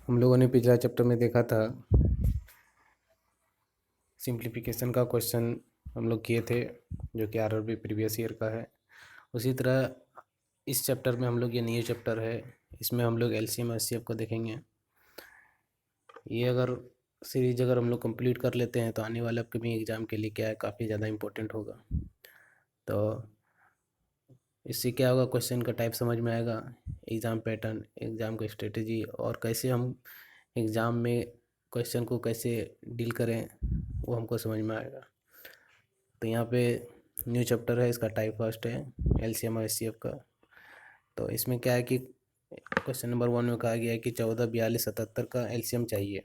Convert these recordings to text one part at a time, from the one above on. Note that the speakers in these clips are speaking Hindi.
हम लोगों ने पिछला चैप्टर में देखा था सिंप्लीफिकेशन का क्वेश्चन हम लोग किए थे, जो कि आरआरबी प्रीवियस ईयर का है। उसी तरह इस चैप्टर में हम लोग, ये न्यू चैप्टर है, इसमें हम लोग एलसीएम एचसीएफ को देखेंगे। ये अगर सीरीज अगर हम लोग कंप्लीट कर लेते हैं तो आने वाले अपकमिंग एग्ज़ाम के लिए क्या है, काफ़ी ज़्यादा इम्पोर्टेंट होगा। तो इससे क्या होगा, क्वेश्चन का टाइप समझ में आएगा, एग्ज़ाम पैटर्न, एग्ज़ाम का स्ट्रेटजी, और कैसे हम एग्ज़ाम में क्वेश्चन को कैसे डील करें वो हमको समझ में आएगा। तो यहाँ पे न्यू चैप्टर है, इसका टाइप फर्स्ट है एलसीएम और एचसीएफ का। तो इसमें क्या है कि क्वेश्चन नंबर 1 में कहा गया है कि 14, 42, 77 का एलसीएम चाहिए।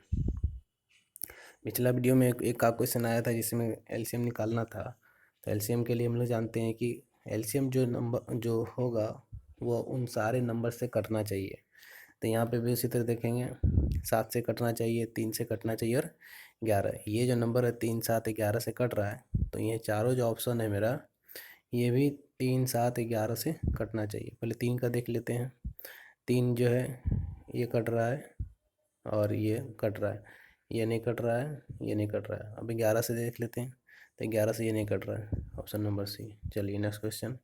पिछला वीडियो में एक का क्वेश्चन आया था जिसमें एलसीएम निकालना था। तो एलसीएम के लिए हम लोग जानते हैं कि एलसीएम जो नंबर जो होगा वो उन सारे नंबर से कटना चाहिए। तो यहाँ पे भी उसी तरह देखेंगे, 7 से कटना चाहिए, 3 से कटना चाहिए और 11। ये जो नंबर है 3, 7, 11 से कट रहा है, तो ये चारों जो ऑप्शन है मेरा, ये भी 3, 7, 11 से कटना चाहिए। पहले 3 का देख लेते हैं। 3 जो है ये कट रहा है और ये कट रहा है, ये नहीं कट रहा है, ये नहीं कट रहा है। अब 11 से देख लेते हैं, तो 11 से ये नहीं कट रहा है, ऑप्शन नंबर सी। चलिए नेक्स्ट क्वेश्चन।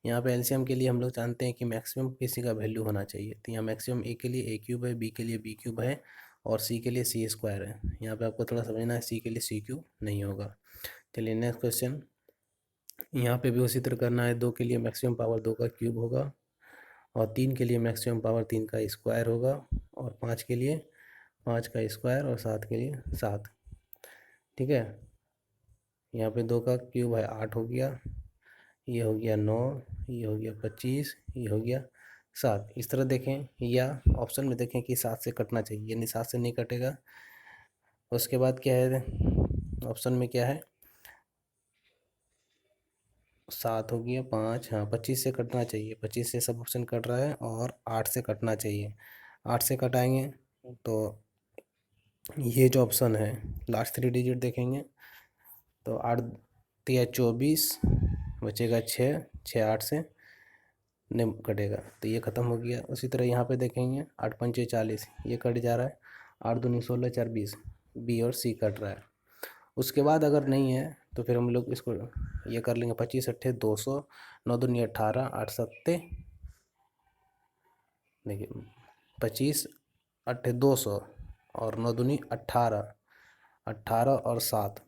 यहाँ पे एलसीएम के लिए हम लोग जानते हैं कि मैक्सिमम किसी का वैल्यू होना चाहिए। तो यहाँ मैक्सिमम ए के लिए ए क्यूब है, बी के लिए बी क्यूब है और सी के लिए सी स्क्वायर है। यहाँ पे आपको थोड़ा समझना है, सी के लिए सी क्यूब नहीं होगा। चलिए नेक्स्ट क्वेश्चन। यहाँ पे भी उसी तरह करना है। 2 के लिए मैक्सिमम पावर 2 का क्यूब होगा और 3 के लिए मैक्सिमम पावर 3 का स्क्वायर होगा और 5 के लिए 5 का स्क्वायर और 7 के लिए 7। ठीक है, यहाँ पे 2 का क्यूब है 8 हो गया, ये हो गया 9, ये हो गया 25, ये हो गया 7। इस तरह देखें, या ऑप्शन में देखें कि 7 से कटना चाहिए, यानी 7 से नहीं कटेगा। उसके बाद क्या है, ऑप्शन में क्या है, 7 हो गया, 5, हाँ 25 से कटना चाहिए। 25 से सब ऑप्शन कट रहा है और 8 से कटना चाहिए। 8 से कटाएंगे तो ये जो ऑप्शन है, लास्ट 3 डिजिट देखेंगे तो 8 तिया 24, बचेगा 6, 6 8 से नहीं कटेगा, तो ये ख़त्म हो गया। उसी तरह यहाँ पे देखेंगे 8 पंचे 40, ये कट जा रहा है। 8 दूनी 16, 4 20, बी और सी कट रहा है। उसके बाद अगर नहीं है तो फिर हम लोग इसको ये कर लेंगे, 25 अट्ठे 200, 9 दूनी 18, 8 सत्ते, देखिए 25 अट्ठे 200 और 9 दूनी 18, 18 और 7,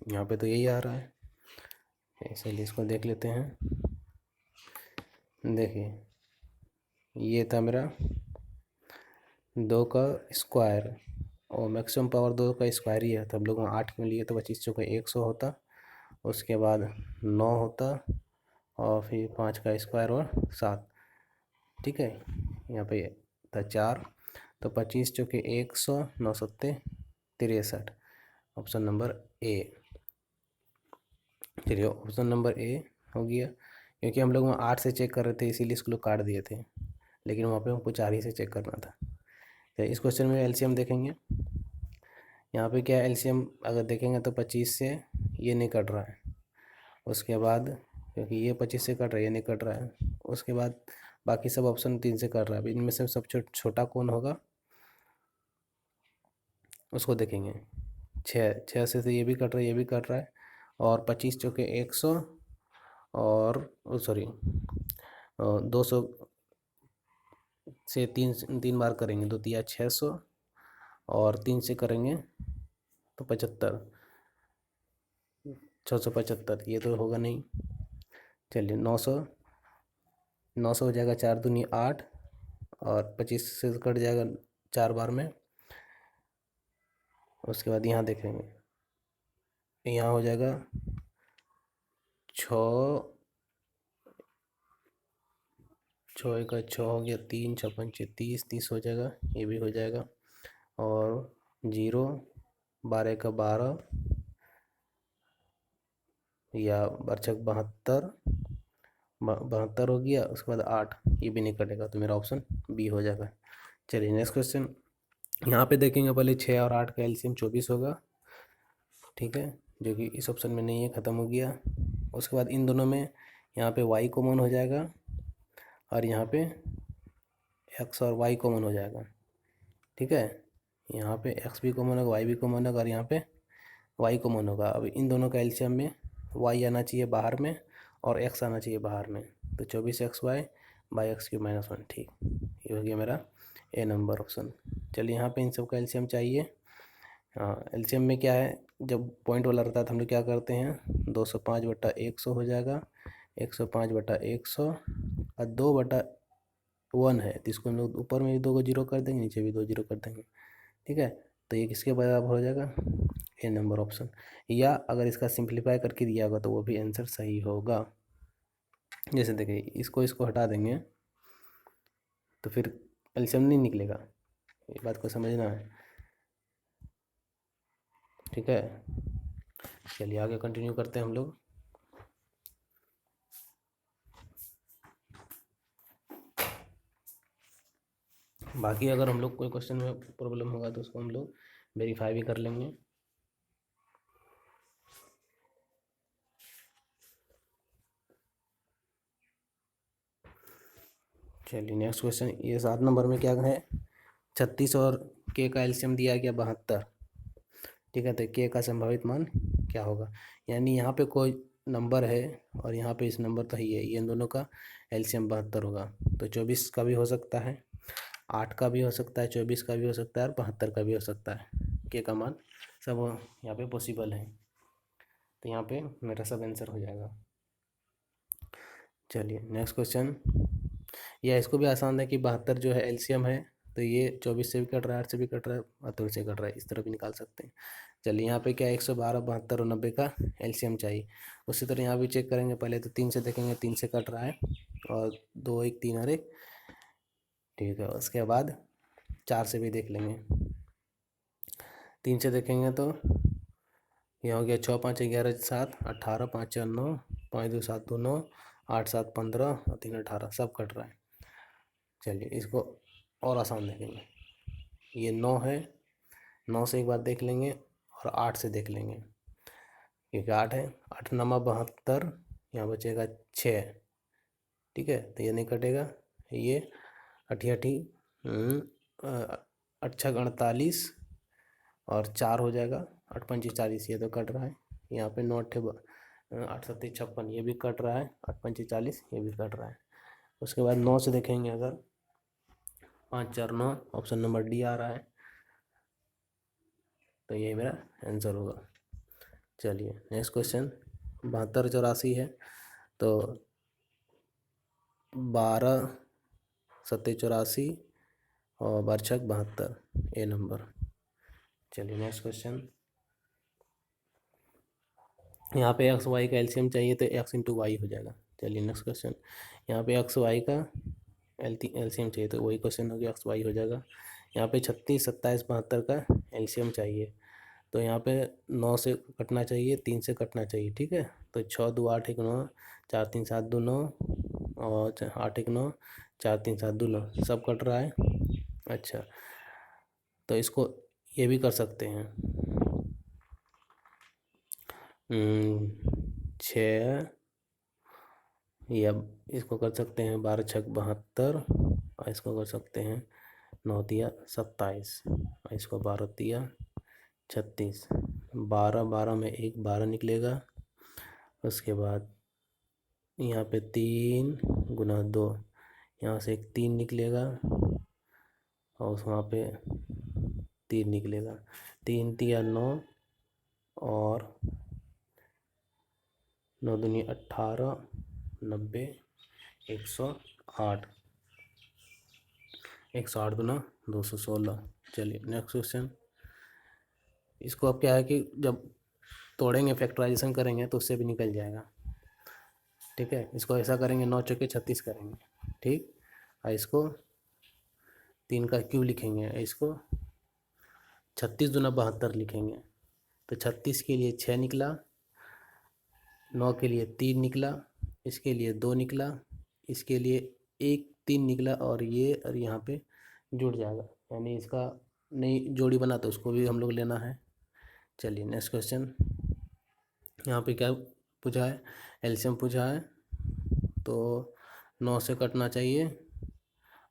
यहाँ पे तो यही आ रहा है, इसलिए इसको देख लेते हैं। देखिए ये था मेरा 2 का स्क्वायर और मैक्सिमम पावर 2 का स्क्वायर ही है, तो हम लोग 8 में लिए तो 25 चौके 100 होता, उसके बाद 9 होता और फिर 5 का स्क्वायर और 7। ठीक है, यहाँ पे था 4, तो 25 चौके 100, 9 सत्ते 63, ऑप्शन नंबर ए। चलिए ऑप्शन नंबर ए हो गया, क्योंकि हम लोग वहाँ 8 से चेक कर रहे थे इसीलिए इसको लोग काट दिए थे, लेकिन वहाँ पे हमको 4 ही से चेक करना था। तो इस क्वेश्चन में एलसीएम देखेंगे। यहाँ पे क्या एलसीएम अगर देखेंगे तो 25 से ये नहीं कट रहा है, उसके बाद क्योंकि ये 25 से कट रहा है, ये नहीं कट रहा है, उसके बाद बाकी सब ऑप्शन 3 से कट रहा है। इनमें से सब छोटा कौन होगा उसको देखेंगे। 6 से तो ये भी कट रहा है, ये भी कट रहा है, और 25 चौके 100 और सॉरी 200 से 3 बार करेंगे, 2 तिया 600 और 3 से करेंगे तो 75, 675, ये तो होगा नहीं। चलिए 900, 900 हो जाएगा, 4 दूनी 8 और 25 से कट जाएगा 4 बार में। उसके बाद यहाँ देखेंगे, यहाँ हो जाएगा 6, 6 एक 6 हो गया, 3 6 पंचे 30, 30 हो जाएगा, ये भी हो जाएगा, और 0, 12 का 12 या बरछक 72, 72 हो गया। उसके बाद 8, ये भी नहीं कटेगा, तो मेरा ऑप्शन बी हो जाएगा। चलिए नेक्स्ट क्वेश्चन। यहाँ पे देखेंगे पहले 6 और 8 का एलसीएम 24 होगा, ठीक है, जो कि इस ऑप्शन में नहीं है, ख़त्म हो गया। उसके बाद इन दोनों में यहाँ पे y कॉमन हो जाएगा और यहाँ पे एक्स और वाई कॉमन हो जाएगा, ठीक है। यहाँ पे एक्स भी कॉमन होगा, वाई भी कॉमन होगा, और यहाँ पे वाई कॉमन होगा। अब इन दोनों का एलसीएम में वाई आना चाहिए बाहर में और एक्स आना चाहिए बाहर में, तो 24xy by x cube minus 1, ठीक। ये हो गया मेरा ए नंबर ऑप्शन। चलिए यहाँ पे इन सब का एलसीएम चाहिए। हाँ, एलसीएम में क्या है, जब पॉइंट वाला रहता है तो हम लोग क्या करते हैं, 205/100 हो जाएगा, 105/100, और 2/1 है तो इसको हम लोग ऊपर में भी 2 को जीरो कर देंगे, नीचे भी 2 जीरो कर देंगे, ठीक है। तो ये किसके बराबर हो जाएगा, ए नंबर ऑप्शन। या अगर इसका सिंप्लीफाई करके दिया होगा तो वो भी आंसर सही होगा। जैसे देखिए इसको इसको हटा देंगे तो फिर एलसीएम नहीं निकलेगा, ये बात को समझना है, ठीक है। चलिए आगे कंटिन्यू करते हैं हम लोग। बाकी अगर हम लोग कोई क्वेश्चन में प्रॉब्लम होगा तो उसको हम लोग वेरीफाई भी कर लेंगे। चलिए नेक्स्ट क्वेश्चन, ये 7 नंबर में क्या है, 36 और के का एलसीएम दिया गया 72, ठीक है। तो के का संभावित मान क्या होगा, यानी यहाँ पे कोई नंबर है और यहाँ पे इस नंबर तो ही है, ये इन दोनों का एलसीएम 72 होगा। तो 24 का भी हो सकता है, 8 का भी हो सकता है, 24 का भी हो सकता है, और 72 का भी हो सकता है। के का मान सब यहाँ पे पॉसिबल है, तो यहाँ पे मेरा सब आंसर हो जाएगा। चलिए नेक्स्ट क्वेश्चन, या इसको भी आसान है कि 72 जो है एलसीएम है, तो ये 24 से भी कट रहा है, 8 से भी कट रहा है, और 2 से कट रहा है, इस तरह भी निकाल सकते हैं। चलिए यहाँ पे क्या है, 112, 72 और 90 का एलसीएम चाहिए। उसी तरह यहाँ भी चेक करेंगे, पहले तो 3 से देखेंगे, 3 से कट रहा है, और 2 1 3 और 1, ठीक है। उसके बाद 4 से भी देख लेंगे, 3 से देखेंगे तो ये हो गया 6 5 11 7 18, 5 4 9, 5 2 7 2 9, 8 7 15 और 3 18, सब कट रहा है। चलिए इसको और आसान देखेंगे, ये 9 है, 9 से एक बार देख लेंगे और 8 से देख लेंगे, क्योंकि 8 है, 8 9 72, यहाँ बचेगा 6, ठीक है। तो ये नहीं कटेगा, ये अठी अठी 48 और 4 हो जाएगा, 8 पंचे 40, ये तो कट रहा है। यहाँ पे 9 8 7 56, ये भी कट रहा है, 8 पंचे 40, ये भी कट रहा है। उसके बाद 9 से देखेंगे, अगर 5 4 9, ऑप्शन नंबर डी आ रहा है, तो ये मेरा आंसर होगा। चलिए नेक्स्ट क्वेश्चन, 72 84 है, तो 12 7 84 और 12 6 72, ए नंबर। चलिए नेक्स्ट क्वेश्चन, यहाँ पे एक्स वाई का एलसीएम चाहिए तो एक्स इंटू वाई हो जाएगा। चलिए नेक्स्ट क्वेश्चन, यहाँ पे एक्स वाई का एलसीएम चाहिए तो वही क्वेश्चन हो गया, एक्स वाई हो जाएगा। यहाँ पे 36 27 72 का एलसीएम चाहिए, तो यहाँ पे 9 से कटना चाहिए, 3 से कटना चाहिए, ठीक है। तो 6 2 8 1 9, 4 3 7 2 9, और 8 1 9, 4 3 7 2 9, सब कट रहा है। अच्छा, तो इसको ये भी कर सकते हैं, 6, या इसको कर सकते हैं 12 6 72, और इसको कर सकते हैं 9 तिया 27, और इसको 12 तिया 36, 12 12 में एक 12 निकलेगा। उसके बाद यहाँ पे 3 गुना 2, यहाँ से एक 3 निकलेगा, और वहाँ पे 3 निकलेगा, 3 तिया 9, और 9 दूनी 18, 90, 108, 108 दूना 216। चलिए नेक्स्ट क्वेश्चन, इसको अब क्या है कि जब तोड़ेंगे, फैक्टराइजेशन करेंगे तो उससे भी निकल जाएगा, ठीक है। इसको ऐसा करेंगे, 9 चौके 36 करेंगे, ठीक। और इसको 3 का क्यूब लिखेंगे, इसको 36 दूना 72 लिखेंगे, तो 36 के लिए 6 निकला, 9 के लिए 3 निकला, इसके लिए 2 निकला, इसके लिए 1 3 निकला, और ये और यहाँ पे जुड़ जाएगा, यानी इसका नई जोड़ी बना तो उसको भी हम लोग लेना है। चलिए नेक्स्ट क्वेश्चन, यहाँ पे क्या पूछा है, एलसीएम पूछा है, तो 9 से कटना चाहिए,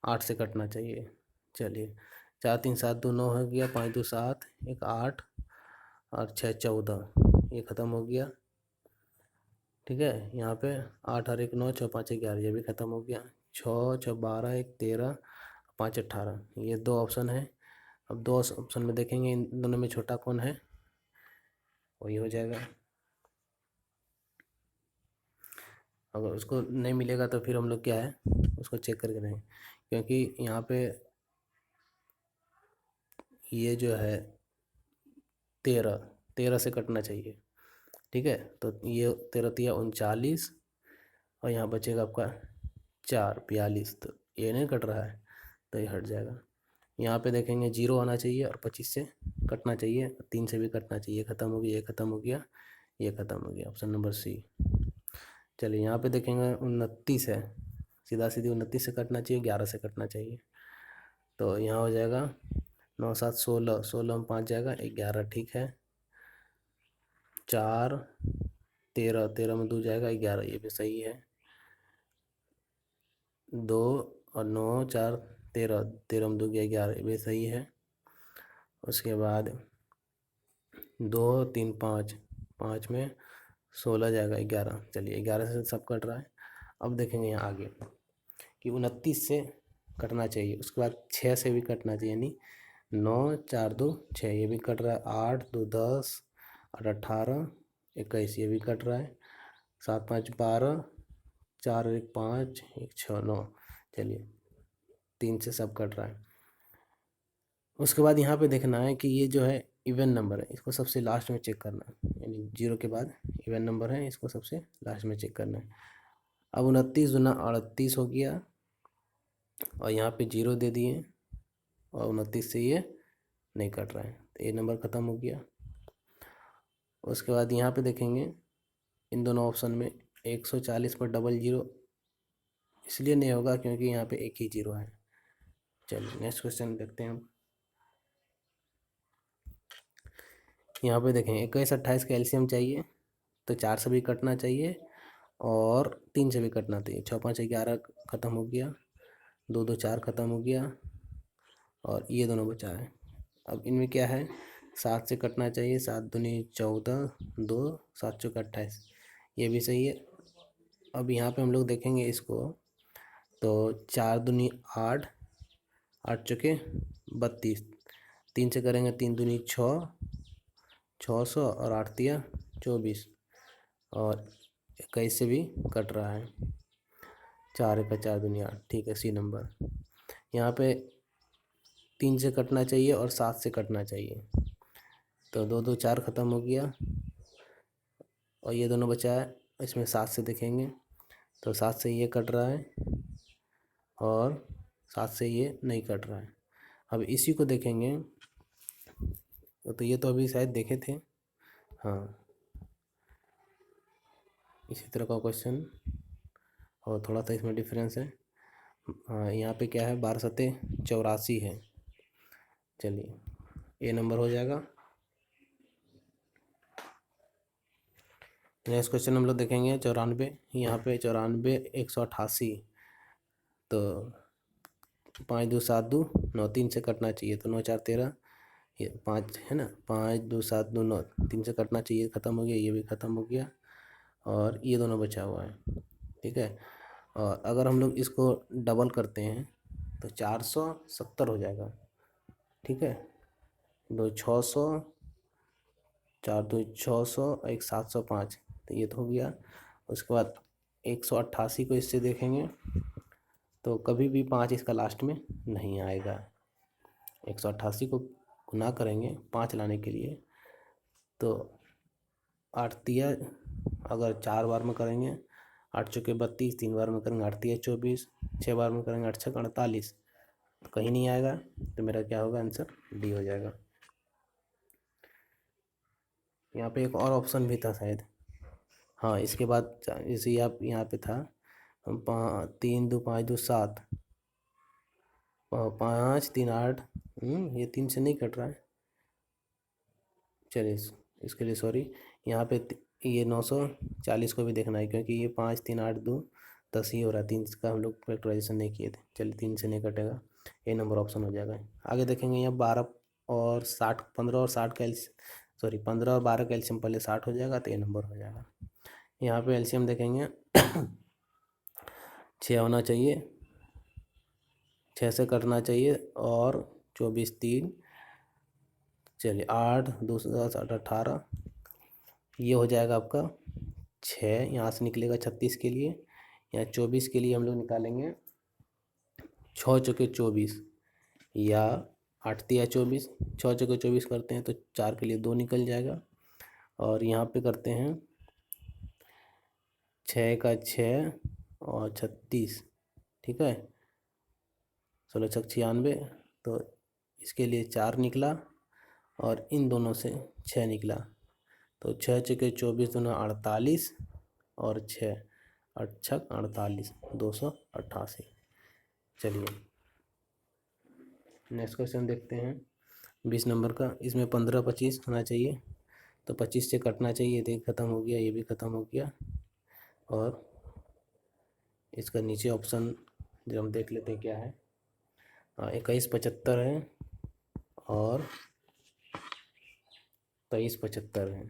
8 से कटना चाहिए। चलिए 4 3 7 2 9 हो गया, 5 2 7 1 8 और 6 14, ये ख़त्म हो गया। ठीक है, यहाँ पे 8 और 1 9, 6 5 11, ये भी ख़त्म हो गया। 6 6 12 1 13, 5 18, ये 2 ऑप्शन है। अब 2 ऑप्शन में देखेंगे इन दोनों में छोटा कौन है, वही हो जाएगा। अगर उसको नहीं मिलेगा तो फिर हम लोग क्या है उसको चेक करके रहें, क्योंकि यहाँ पे ये जो है 13 से कटना चाहिए। ठीक है, तो ये 13 तिया 39 और यहाँ बचेगा आपका 4 42, तो ये नहीं कट रहा है तो ये हट जाएगा। यहाँ पे देखेंगे 0 आना चाहिए और 25 से कटना चाहिए, 3 से भी कटना चाहिए। ख़त्म हो गया, ये ख़त्म हो गया, ये ख़त्म हो गया, ऑप्शन नंबर सी। चलिए यहाँ पे देखेंगे 29 है, सीधा सीधी 29 से कटना चाहिए, 11 से कटना चाहिए। तो यहाँ हो जाएगा 9 7 16, 16 में 5 जाएगा, 11 ठीक है। 4 13, 13 में 2 जाएगा, 11, ये भी सही है। 2 और 9 4 13, 13 में 2 गया 11, ये भी सही है। उसके बाद 2 3 5, 5 में 16 जाएगा 11, चलिए 11 से सब कट रहा है। अब देखेंगे यहाँ आगे कि 29 से कटना चाहिए, उसके बाद 6 से भी कटना चाहिए, यानी 9 4 2 6, ये भी कट रहा है। 8 2 10 और 18 21, ये भी कट रहा है। 7 5 12, 4 1 5 1 6 9, चलिए 3 से सब कट रहा है। उसके बाद यहाँ पे देखना है कि ये जो है इवन नंबर है, इसको सबसे लास्ट में चेक करना है, यानी 0 के बाद इवन नंबर है, इसको सबसे लास्ट में चेक करना है। अब 29 दूना 38 हो गया और यहाँ पे 0 दे दिए और 29 से ये नहीं कट रहा है, तो ये नंबर ख़त्म हो गया। उसके बाद यहाँ पे देखेंगे इन दोनों ऑप्शन में 140 पर डबल 0 इसलिए नहीं होगा क्योंकि यहाँ पे एक ही 0 है। चलिए नेक्स्ट क्वेश्चन देखते हैं हम। यहाँ पे देखें 21 28 का एलसीएम चाहिए, तो 4 से भी कटना चाहिए और 3 से भी कटना चाहिए। 6 5 11 ख़त्म हो गया, 2 2 4 ख़त्म हो गया और ये दोनों बचा है। अब इनमें क्या है, 7 से कटना चाहिए, 7 दूनी 14, 2 7 चौक 28, ये भी सही है। अब यहाँ पे हम लोग देखेंगे इसको, तो 4 दूनी 8, 8 चौके 32, 3 से करेंगे 3 दूनी 6, 600 और 8 तिया 24 और 21 से भी कट रहा है। 4 1 4 दूनी 8, ठीक है, सी नंबर। यहाँ पे 3 से कटना चाहिए और 7 से कटना चाहिए, तो 2 2 4 ख़त्म हो गया और ये दोनों बचा है। इसमें 7 से देखेंगे तो 7 से ये कट रहा है और 7 से ये नहीं कट रहा है। अब इसी को देखेंगे, तो ये तो अभी शायद देखे थे, हाँ इसी तरह का क्वेश्चन और थोड़ा सा इसमें डिफरेंस है। हाँ यहाँ पे क्या है, 12 सत्ते 84 है, चलिए ये नंबर हो जाएगा। नेक्स्ट क्वेश्चन हम लोग देखेंगे 94, यहाँ पे 94 188, तो 5 2 7 2 9, 3 से कटना चाहिए, तो 9 4 13, ये 5 है ना, 5 2 7 2 9, 3 से कटना चाहिए, ख़त्म हो गया, ये भी ख़त्म हो गया और ये दोनों बचा हुआ है। ठीक है, और अगर हम लोग इसको डबल करते हैं तो 470 हो जाएगा। ठीक है, 2 600, 4 2 600, 1 705, तो ये तो हो गया। उसके बाद 188 को इससे देखेंगे तो कभी भी 5 इसका लास्ट में नहीं आएगा। 188 को गुना करेंगे 5 लाने के लिए, तो 8 तिया अगर 4 बार में करेंगे 8 चौके 32, 3 बार में करेंगे 8 तिया 24, 6 बार में करेंगे 8 छक 48, तो कहीं नहीं आएगा, तो मेरा क्या होगा, आंसर डी हो जाएगा। यहाँ पे एक और ऑप्शन भी था शायद, हाँ इसके बाद इसी आप यहाँ पे था 3 2 5 2 7, 5 3 8, ये 3 से नहीं कट रहा है, चलिए इसके लिए सॉरी। यहाँ पे ये 940 को भी देखना है क्योंकि ये 5 3 8 2 10 ही हो रहा है, 3 का हम लोग फैक्टराइजेशन नहीं किए थे। चलिए 3 से नहीं कटेगा, ए नंबर ऑप्शन हो जाएगा। आगे देखेंगे यहाँ 12 और 60, 15 और 60 का सॉरी 15 और 12 का एलसीएम पहले 60 हो जाएगा तो ए नंबर हो जाएगा। यहाँ पे एलसीएम देखेंगे 6 होना चाहिए, 6 से कटना चाहिए और 24 3, चलिए 8 2 10 8 18, ये हो जाएगा आपका 6। यहाँ से निकलेगा 36 के लिए, या 24 के लिए हम लोग निकालेंगे 6 चौके 24, या 8 तिया 24, 6 चौके 24 करते हैं तो 4 के लिए 2 निकल जाएगा। और यहाँ पे करते हैं 6 का 6 और 36, ठीक है, 16 छक 96, तो इसके लिए 4 निकला और इन दोनों से 6 निकला, तो 6 चौके 24 दोनों 48 और 6 8 छक 48, 288। चलिए नेक्स्ट क्वेश्चन देखते हैं 20 नंबर का। इसमें 15 25 होना चाहिए, तो 25 से कटना चाहिए, तो ये ख़त्म हो गया, ये भी ख़त्म हो गया। और इसका नीचे ऑप्शन जब हम देख लेते हैं क्या है, 21 75 है और 23 75 है,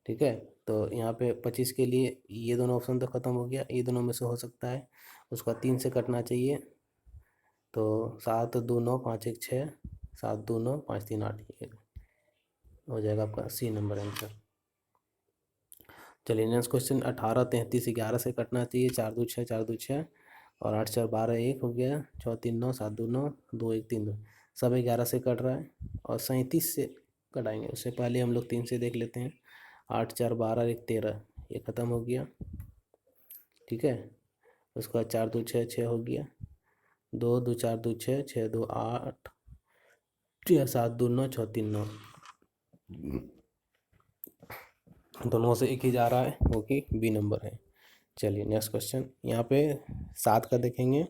ठीक है। तो यहाँ पे 25 के लिए ये दोनों ऑप्शन तो ख़त्म हो गया, ये दोनों में से हो सकता है, उसका 3 से कटना चाहिए, तो 7 2 9 5 1 6, 7 2 9 5 3 8, ये हो जाएगा आपका सी नंबर आंसर। चलिए नेक्स्ट क्वेश्चन 18 33 11 से कटना चाहिए, 4 2 6 4 2 6 और 8 4 12 1 हो गया, 6 3 9 7 2 9 2 1 3 2, सब 11 से कट रहा है। और 37 से कटाएंगे, उससे पहले हम लोग 3 से देख लेते हैं, 8 4 12 1 13, ये ख़त्म हो गया, ठीक है। उसके बाद 4 2 6 6 हो गया, 2 2 4 2 6 6 2 8, 7 2 9 6 3 9, दोनों से एक ही जा रहा है, वो कि बी नंबर है। चलिए नेक्स्ट क्वेश्चन, यहाँ पे 7 का देखेंगे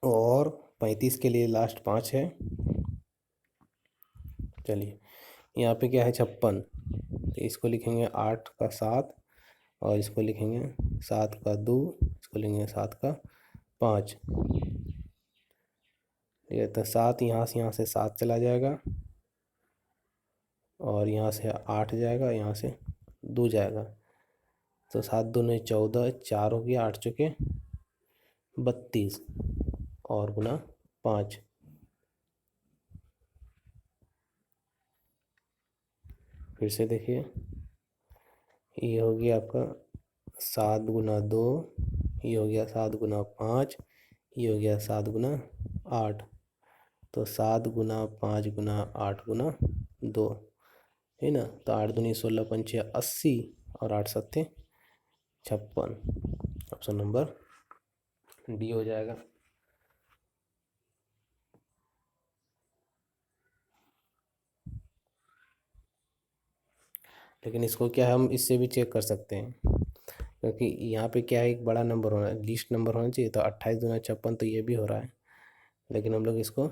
और 35 के लिए लास्ट 5 है। चलिए यहाँ पे क्या है 56, तो इसको लिखेंगे 8 का 7 और इसको लिखेंगे 7 का 2, इसको लिखेंगे 7 का 5, ठीक है। तो 7 यहाँ से 7 चला जाएगा और यहाँ से 8 जाएगा, यहाँ से 2 जाएगा, तो 7 2 9 14, 4 हो गया, 8 चुके 32 और गुना 5, फिर से देखिए, ये हो गया आपका 7 गुना 2, ये हो गया 7 गुना 5, ये हो गया 7 गुना 8, तो 7 गुना 5 गुना 8 गुना 2 है ना, तो 8 दूनी 16 पंचे 80 और 8 सत्ते 56, ऑप्शन नंबर डी हो जाएगा। लेकिन इसको क्या है, हम इससे भी चेक कर सकते हैं, क्योंकि यहाँ पे क्या है, एक बड़ा नंबर होना, लीस्ट नंबर होना चाहिए, तो 28 दूना 56, तो ये भी हो रहा है, लेकिन हम लोग इसको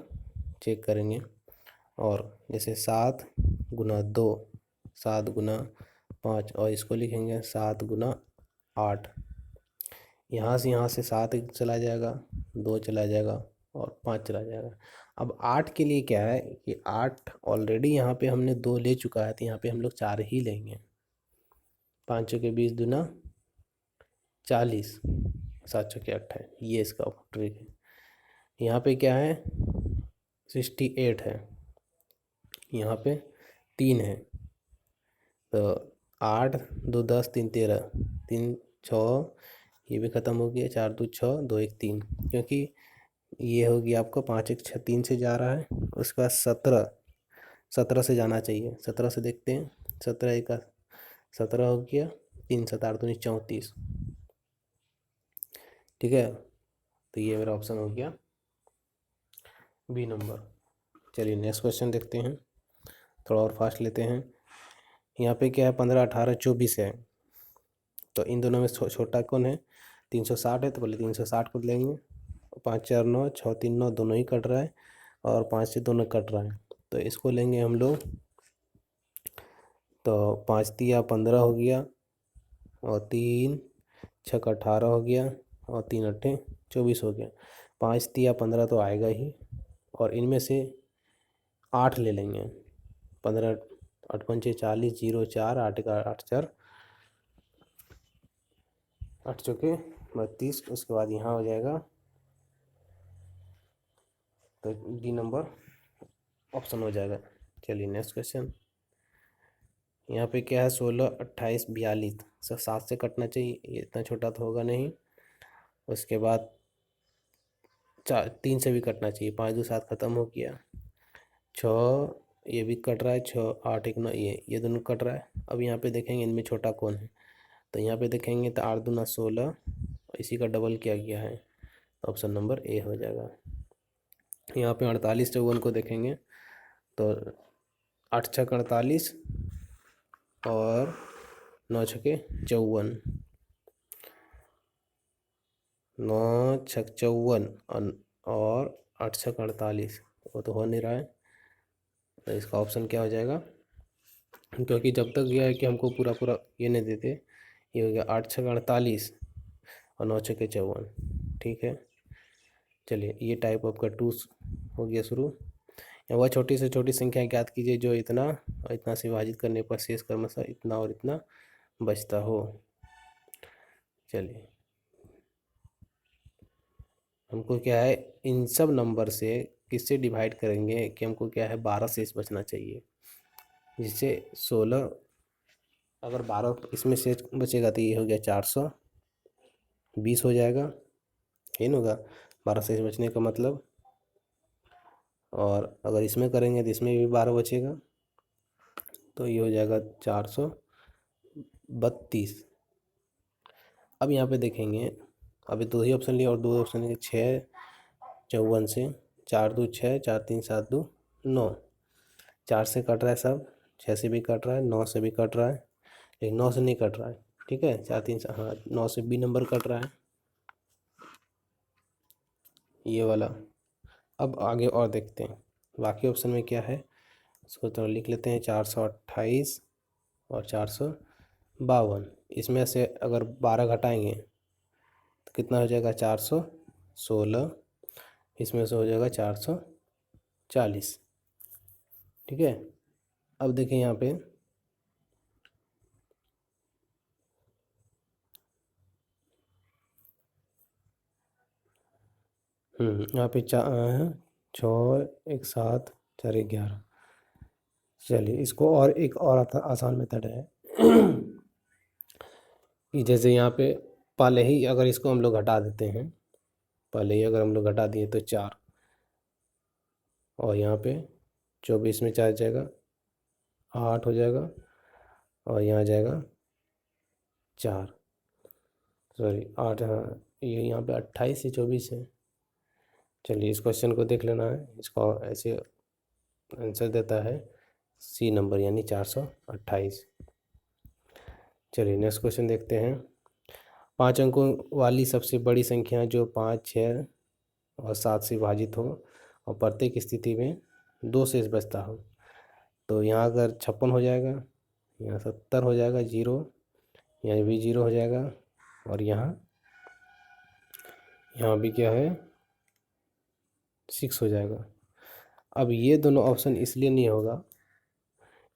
चेक करेंगे। और जैसे 7 गुना 2, 7 गुना 5, और इसको लिखेंगे 7 गुना 8, यहाँ से 7 चला जाएगा, 2 चला जाएगा और 5 चला जाएगा। अब 8 के लिए क्या है कि 8 ऑलरेडी यहाँ पे हमने 2 ले चुका है, तो यहाँ पे हम लोग 4 ही लेंगे। 5 के 20 दूना 40, 7 के 28, ये इसका ट्रिक है। यहाँ पे क्या है 68 है, यहाँ पे 3 है, तो 8 2 10 3 13, 3 6, ये भी ख़त्म हो गया, 4 2 6 2 1 3, क्योंकि ये हो गया आपका 5 1 6 3 से जा रहा है। उसके बाद 17 से जाना चाहिए, 17 से देखते हैं, 17 एक 17 हो गया, 3 7 8 2 34, ठीक है। तो ये मेरा ऑप्शन हो गया बी नंबर। चलिए नेक्स्ट क्वेश्चन देखते हैं, थोड़ा और फास्ट लेते हैं। यहाँ पे क्या है 15 18 24 है, तो इन दोनों में छोटा कौन है, 360 है, तो पहले 360 को लेंगे, 5 4 9 6 3 9 दोनों ही कट रहा है, और 5 से दोनों कट रहा है, तो इसको लेंगे हम लोग, तो 5 तिया 15 हो गया और 3 छक 18 हो गया, और 3 अट्ठे 24 हो गया। 5 तिया 15 तो आएगा ही, और इनमें से 8 ले लेंगे। 15 8 पंचे 40, 0 4, 8 का 8 4, 8 चौके 32। उसके बाद यहाँ हो जाएगा, तो डी नंबर ऑप्शन हो जाएगा। चलिए नेक्स्ट क्वेश्चन। यहाँ पे क्या है, 16 28 42, सब 7 से कटना चाहिए, ये इतना छोटा तो होगा नहीं। उसके बाद 3 से भी कटना चाहिए, 5 2 7 खत्म हो गया। 6 ये भी कट रहा है, 6 8 1 9, ये दोनों कट रहा है। अब यहाँ पे देखेंगे इनमें छोटा कौन है, तो यहाँ पे देखेंगे तो 8 दूना 16, इसी का डबल किया गया है, ऑप्शन नंबर ए हो जाएगा। यहाँ पे 48 54 को देखेंगे तो 8 छक 48 और 9 छके 54, 9 छक 54 और 8 छक 48, वो तो हो नहीं रहा है, तो इसका ऑप्शन क्या हो जाएगा, क्योंकि जब तक यह है कि हमको पूरा पूरा ये नहीं देते। ये हो गया 8 छक 48 और 9 छके 54, ठीक है। चलिए ये टाइप आपका 2 हो गया शुरू। या वह छोटी से छोटी संख्या ज्ञात कीजिए जो इतना और इतना से विभाजित करने पर शेष क्रमशः इतना और इतना बचता हो। चलिए हमको क्या है, इन सब नंबर से किससे डिवाइड करेंगे कि हमको क्या है 12 शेष बचना चाहिए, जिससे 16, अगर 12 इसमें शेष बचेगा तो ये हो गया 420 हो जाएगा, ये ना होगा 12 शेष बचने का मतलब। और अगर इसमें करेंगे तो इसमें भी 12 बचेगा, तो ये हो जाएगा 432। अब यहाँ पे देखेंगे, अभी 2 ही ऑप्शन लिए और 2 ऑप्शन लिए, 6 54 से 4 2 6, 4 3 7 2 9, 4 से कट रहा है सब, 6 से भी कट रहा है, 9 से भी कट रहा है, लेकिन 9 से नहीं कट रहा है, ठीक है। 4 3 से, हाँ 9 से बी नंबर कट रहा है, ये वाला। अब आगे और देखते हैं बाकी ऑप्शन में क्या है, इसको तो लिख लेते हैं। 428 और 452, इसमें से अगर 12 घटाएंगे तो कितना हो जाएगा, 416, इसमें से हो जाएगा 440, ठीक है। अब देखें यहाँ पे, यहाँ पे 6 1 7 4 1 11। चलिए इसको और एक और आसान मेथड है कि जैसे यहाँ पे पहले ही अगर इसको हम लोग घटा देते हैं, पहले ही अगर हम लोग घटा दिए तो 4, और यहाँ पे 24 में 4 जाएगा 8 हो जाएगा, और यहाँ जाएगा 4, सॉरी 8, हाँ ये यहाँ पे 28 से 24 है। चलिए इस क्वेश्चन को देख लेना है, इसका ऐसे आंसर देता है सी नंबर यानी 428। चलिए नेक्स्ट क्वेश्चन देखते हैं। 5 अंकों वाली सबसे बड़ी संख्या जो 5 6 और 7 से विभाजित हो और प्रत्येक स्थिति में 2 शेष बचता हो, तो यहाँ अगर 56 हो जाएगा, यहाँ 70 हो जाएगा 0, यहाँ भी 0 हो जाएगा, और यहाँ भी क्या है 6 हो जाएगा। अब ये दोनों ऑप्शन इसलिए नहीं होगा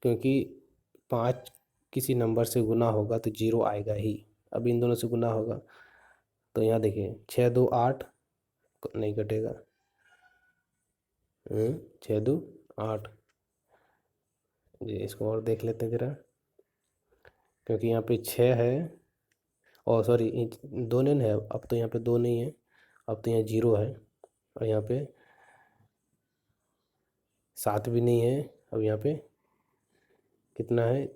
क्योंकि 5 किसी नंबर से गुना होगा तो 0 आएगा ही। अब इन दोनों से गुना होगा तो यहाँ देखिए 6 2 8 नहीं कटेगा, 6 2 8। जी इसको और देख लेते हैं ज़रा, क्योंकि यहाँ पे 6 है, और सॉरी 2 नहीं है, अब तो यहाँ पे 2 नहीं है, अब तो यहाँ 0 है, और यहाँ पे 7 भी नहीं है, अब यहाँ पे कितना है,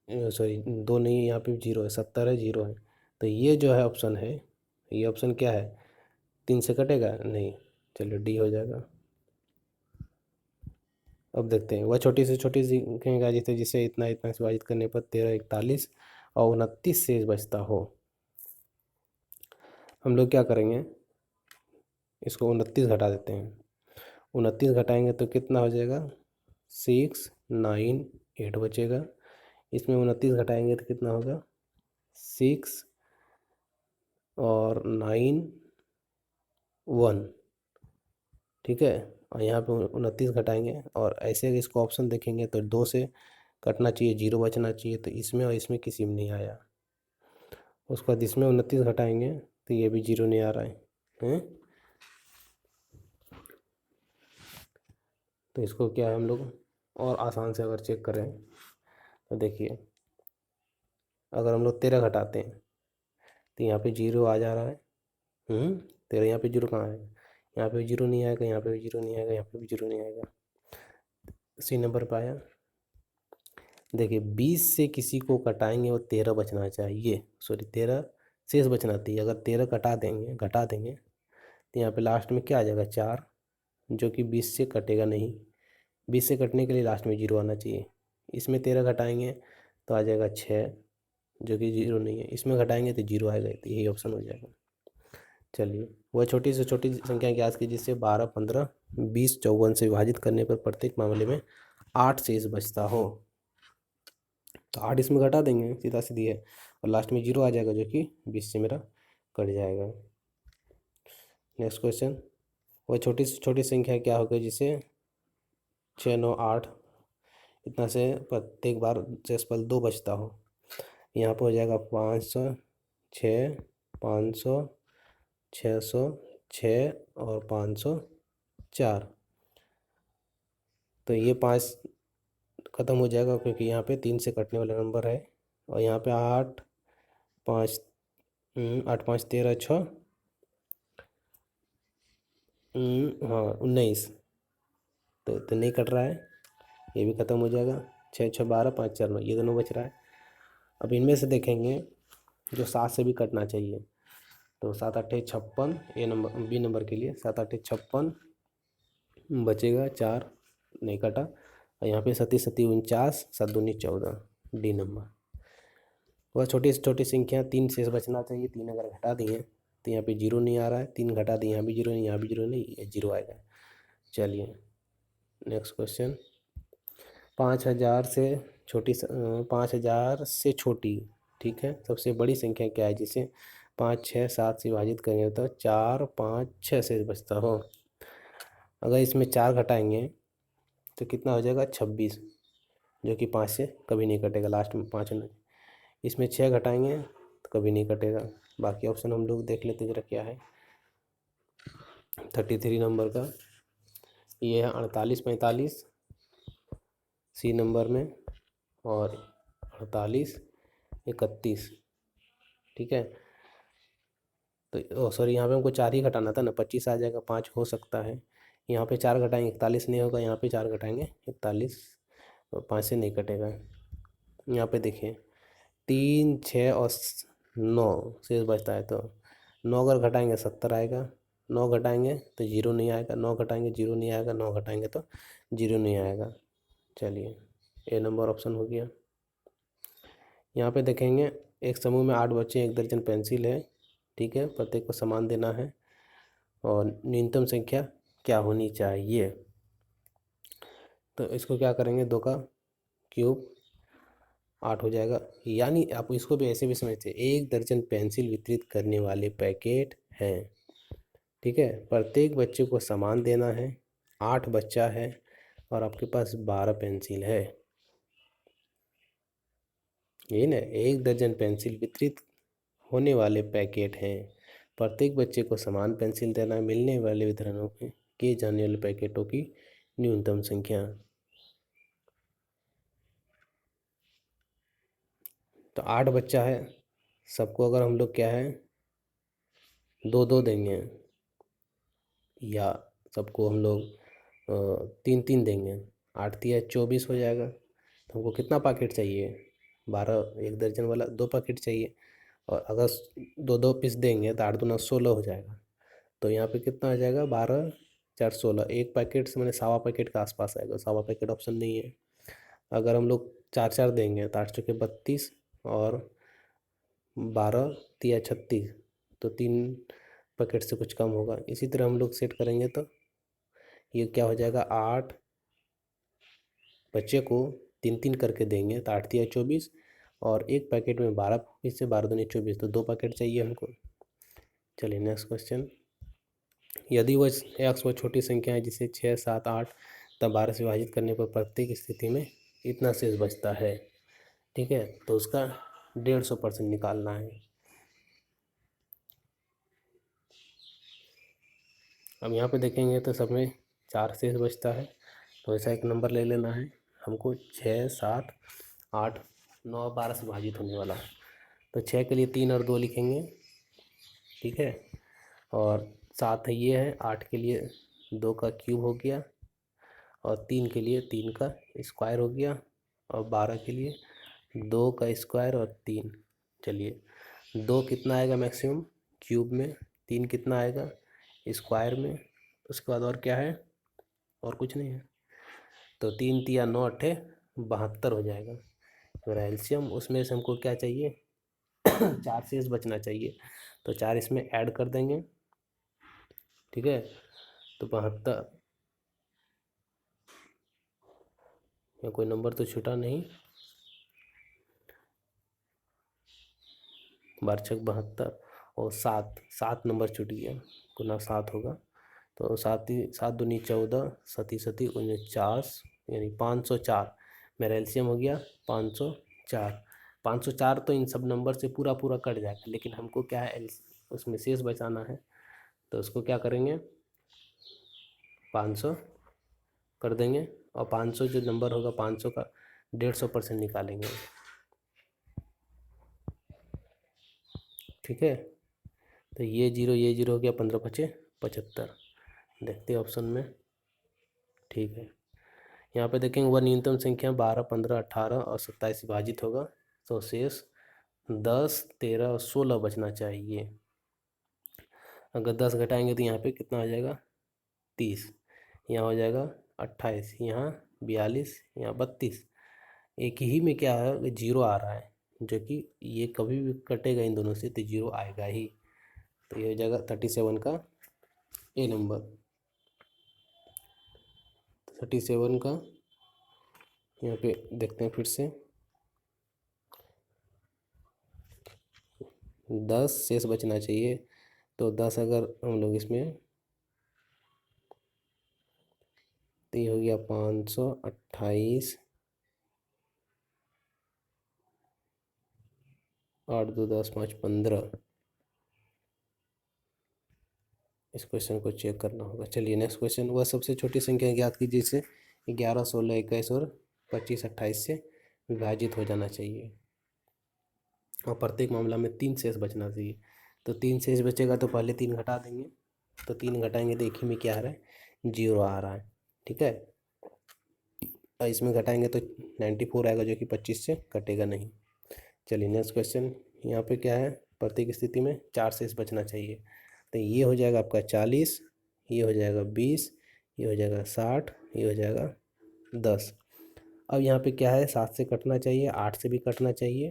सॉरी 2 नहीं है, यहाँ पे 0 है, 70 है 0 है। तो ये जो है ऑप्शन है, ये ऑप्शन क्या है, 3 से कटेगा नहीं, चलिए डी हो जाएगा। अब देखते हैं, वह छोटी से छोटी संख्या जिसे जिसे इतना इतना से विभाजित करने पर 13 41 और 29 शेष बचता हो। हम लोग क्या करेंगे, इसको 29 घटा देते हैं। 29 घटाएंगे तो कितना हो जाएगा, 6 9 8 बचेगा। इसमें 29 घटाएंगे तो कितना होगा, 6 और 9 1, ठीक है। और यहाँ पे 29 घटाएंगे, और ऐसे अगर इसको ऑप्शन देखेंगे तो 2 से कटना चाहिए, 0 बचना चाहिए, तो इसमें और इसमें किसी में नहीं आया। उसके बाद इसमें 29 घटाएंगे तो ये भी 0 नहीं आ रहा है, हैं? तो इसको क्या है हम लोग और आसान से अगर चेक करें तो देखिए, अगर हम लोग 13 घटाते हैं तो यहाँ पे 0 आ जा रहा है। 13 यहाँ पे 0 कहाँ है? यहाँ पे भी 0 नहीं आएगा, यहाँ पे भी 0 नहीं आएगा, यहाँ पे भी 0 नहीं आएगा। सी नंबर पे आया। देखिए 20 से किसी को कटाएंगे वो 13 बचना चाहिए, सॉरी 13 शेष बचना चाहिए। अगर 13 घटा देंगे तो यहाँ पे लास्ट में क्या आ जाएगा? 4, जो कि 20 से कटेगा नहीं। 20 से कटने के लिए लास्ट में 0 आना चाहिए। इसमें 13 घटाएंगे तो आ जाएगा 6, जो कि 0 नहीं है। इसमें घटाएंगे तो 0 आएगा, तो यही ऑप्शन हो जाएगा। चलिए, वह छोटी से छोटी संख्या ज्ञात कीजिए जिससे 12, 15, 20, 54 से विभाजित करने पर प्रत्येक मामले में 8 शेष बचता हो। तो 8 इसमें घटा देंगे, सीधा सीधी है, और लास्ट में 0 आ जाएगा, जो कि 20 से मेरा कट जाएगा। नेक्स्ट क्वेश्चन, वह छोटी से छोटी संख्या क्या होगी जिसे 6, 9, 8 इतना से प्रत्येक बार शेषफल 2 बचता हो। यहाँ पर हो जाएगा 500, 6, 500, 600, 6 और 504। तो ये 5 ख़त्म हो जाएगा क्योंकि यहाँ पे 3 से कटने वाला नंबर है। और यहाँ पे 8, 5, 8, 5, 13, 6, हाँ 19, तो नहीं कट रहा है, ये भी ख़त्म हो जाएगा। 6, 6, 12, 5, 4, 9, ये दोनों बच रहा है। अब इनमें से देखेंगे जो 7 से भी कटना चाहिए, तो 7, 8, 56, ए नंबर, बी नंबर के लिए 7, 8, 56 बचेगा, 4 नहीं कटा। और यहाँ पे 37, 37, 49, 7, 2, 14, डी नंबर। वह छोटी से छोटी संख्या 3 शेष बचना चाहिए। 3 अगर घटा दिए तो यहाँ पे 0 नहीं आ रहा है, 3 घटा दिए यहाँ भी 0 नहीं, यहाँ भी 0 नहीं, ये 0 आएगा। चलिए नेक्स्ट क्वेश्चन, 5000 से छोटी 5000 से छोटी, ठीक है, सबसे बड़ी संख्या क्या है जिसे 5, 6, 7 से विभाजित करेंगे तो 4, 5, 6 से बचता हो। अगर इसमें 4 घटाएंगे तो कितना हो जाएगा? 26, जो कि 5 से कभी नहीं कटेगा, लास्ट में 5 नहीं। इसमें 6 घटाएंगे तो कभी नहीं कटेगा। बाकी ऑप्शन हम लोग देख लेते जरा क्या है। 33 नंबर का ये है 48, 45 सी नंबर में, और 48, 31, ठीक है। तो सॉरी, यहाँ पे हमको 4 ही घटाना था ना, 25 आ जाएगा, 5 हो सकता है। यहाँ पे 4 घटाएंगे 41 नहीं होगा, यहाँ पे 4 घटाएंगे 41, और 5 से नहीं कटेगा। यहाँ पे देखिए 3, 6 और 9 शेष बचता है, तो 9 अगर घटाएंगे 70 आएगा, 9 घटाएंगे तो 0 नहीं आएगा, 9 घटाएंगे 0 नहीं आएगा, 9 घटाएंगे तो 0 नहीं आएगा। चलिए ए नंबर ऑप्शन हो गया। यहाँ पे देखेंगे एक समूह में 8 बच्चे, 1 दर्जन पेंसिल है, ठीक है, प्रत्येक को समान देना है, और न्यूनतम संख्या क्या होनी चाहिए। तो इसको क्या करेंगे, 2 का क्यूब 8 हो जाएगा। यानी आप इसको भी ऐसे भी समझते हैं, 1 दर्जन पेंसिल वितरित करने वाले पैकेट हैं, ठीक है, प्रत्येक बच्चे को समान देना है, 8 बच्चा है और आपके पास 12 पेंसिल है। यही ना, 1 दर्जन पेंसिल वितरित होने वाले पैकेट हैं, प्रत्येक बच्चे को समान पेंसिल देना है, मिलने वाले वितरणों के किए जाने वाले पैकेटों की न्यूनतम संख्या। तो 8 बच्चा है, सबको अगर हम लोग क्या है 2 2 देंगे, या सबको हम लोग 3 3 देंगे, 8 तिया 24 हो जाएगा। तो हमको कितना पैकेट चाहिए? 12, 1 दर्जन वाला 2 पैकेट चाहिए। और अगर 2 2 पीस देंगे तो 8 दूना 16 हो जाएगा। तो यहाँ पे कितना आ जाएगा? 12, 4, 16, एक पैकेट से मैंने 1.25 पैकेट के आसपास आएगा, 1.25 पैकेट ऑप्शन नहीं है। अगर हम लोग 4 4 देंगे तो 8 चौके 32, और 12 तिया 36, तो 3 पैकेट से कुछ कम होगा। इसी तरह हम लोग सेट करेंगे तो ये क्या हो जाएगा, 8 बच्चे को 3 3 करके देंगे तो 8 तिया 24, और एक पैकेट में 12 पीस से 12 दूनी 24, तो 2 पैकेट चाहिए हमको। चलिए नेक्स्ट क्वेश्चन। यदि वह एक्स वह छोटी संख्या है जिसे 6, 7, 8 तब 12 से विभाजित करने पर प्रत्येक स्थिति में इतना शेष बचता है, ठीक है, तो उसका 150% निकालना है। अब यहाँ पे देखेंगे तो सब में 4 शेष बचता है, तो ऐसा एक नंबर ले लेना है हमको। 6, 7, 8, 9, 12 से विभाजित होने वाला है, तो 6 के लिए 3 और 2 लिखेंगे, ठीक है। और 7 है ये है, 8 के लिए 2 का क्यूब हो गया, और 3 के लिए 3 का स्क्वायर हो गया, और 12 के लिए 2 का स्क्वायर और 3। चलिए 2 कितना आएगा मैक्सिमम क्यूब में, 3 कितना आएगा स्क्वायर में, उसके बाद और क्या है, और कुछ नहीं है, तो 3 तिया 9 अट्ठे 72 हो जाएगा मेरा एलसीएम। उसमें से हमको क्या चाहिए 4 शेष बचना चाहिए, तो 4 इसमें ऐड कर देंगे, ठीक है, तो 72। या कोई नंबर तो छूटा नहीं, बारछक 72 और 7 नंबर छूट गया, गुना 7 होगा, तो 7 दूनी 14, 7 49, यानी 504 मेरा एलसीएम हो गया 504। 504 तो इन सब नंबर से पूरा पूरा कट जाएगा, लेकिन हमको क्या है उसमें शेष बचाना है, तो उसको क्या करेंगे 500 कर देंगे, और 500 जो नंबर होगा 500 का 150% निकालेंगे, ठीक है। तो ये जीरो हो गया, 15 बचे 75। देखते हैं ऑप्शन में, ठीक है। यहाँ पे देखेंगे वह न्यूनतम संख्या 12, 15, 18 और 27 विभाजित होगा, तो शेष 10, 13 और 16 बचना चाहिए। अगर 10 घटाएंगे तो यहाँ पे कितना आ जाएगा 30, यहाँ हो जाएगा 28, यहाँ 42, यहाँ 32। एक ही में क्या है जीरो आ रहा है, जो कि ये कभी भी कटेगा इन दोनों से तो जीरो आएगा ही, तो ये हो जाएगा 37 का ए नंबर। 37 का यहाँ पे देखते हैं फिर से, 10 शेष बचना चाहिए, तो 10 अगर हम लोग इसमें, तो ये हो गया 528, 8, 2, 10, 5, 15। इस क्वेश्चन को चेक करना होगा। चलिए नेक्स्ट क्वेश्चन। वह सबसे छोटी संख्या ज्ञात कीजिए जिसे 11, 16, 21 और 25, 28 से विभाजित हो जाना चाहिए, और प्रत्येक मामला में 3 शेष बचना चाहिए। तो 3 शेष बचेगा तो पहले 3 घटा देंगे, तो 3 घटाएंगे तो एक ही में क्या आ रहा है जीरो आ रहा है, ठीक है। और इसमें घटाएंगे तो 94 आएगा, जो कि 25 से कटेगा नहीं। चलिए नेक्स्ट क्वेश्चन। यहाँ पे क्या है प्रत्येक स्थिति में 4 शेष बचना चाहिए, तो ये हो जाएगा आपका 40, ये हो जाएगा 20, ये हो जाएगा 60, ये हो जाएगा 10। अब यहाँ पे क्या है 7 से कटना चाहिए, 8 से भी कटना चाहिए,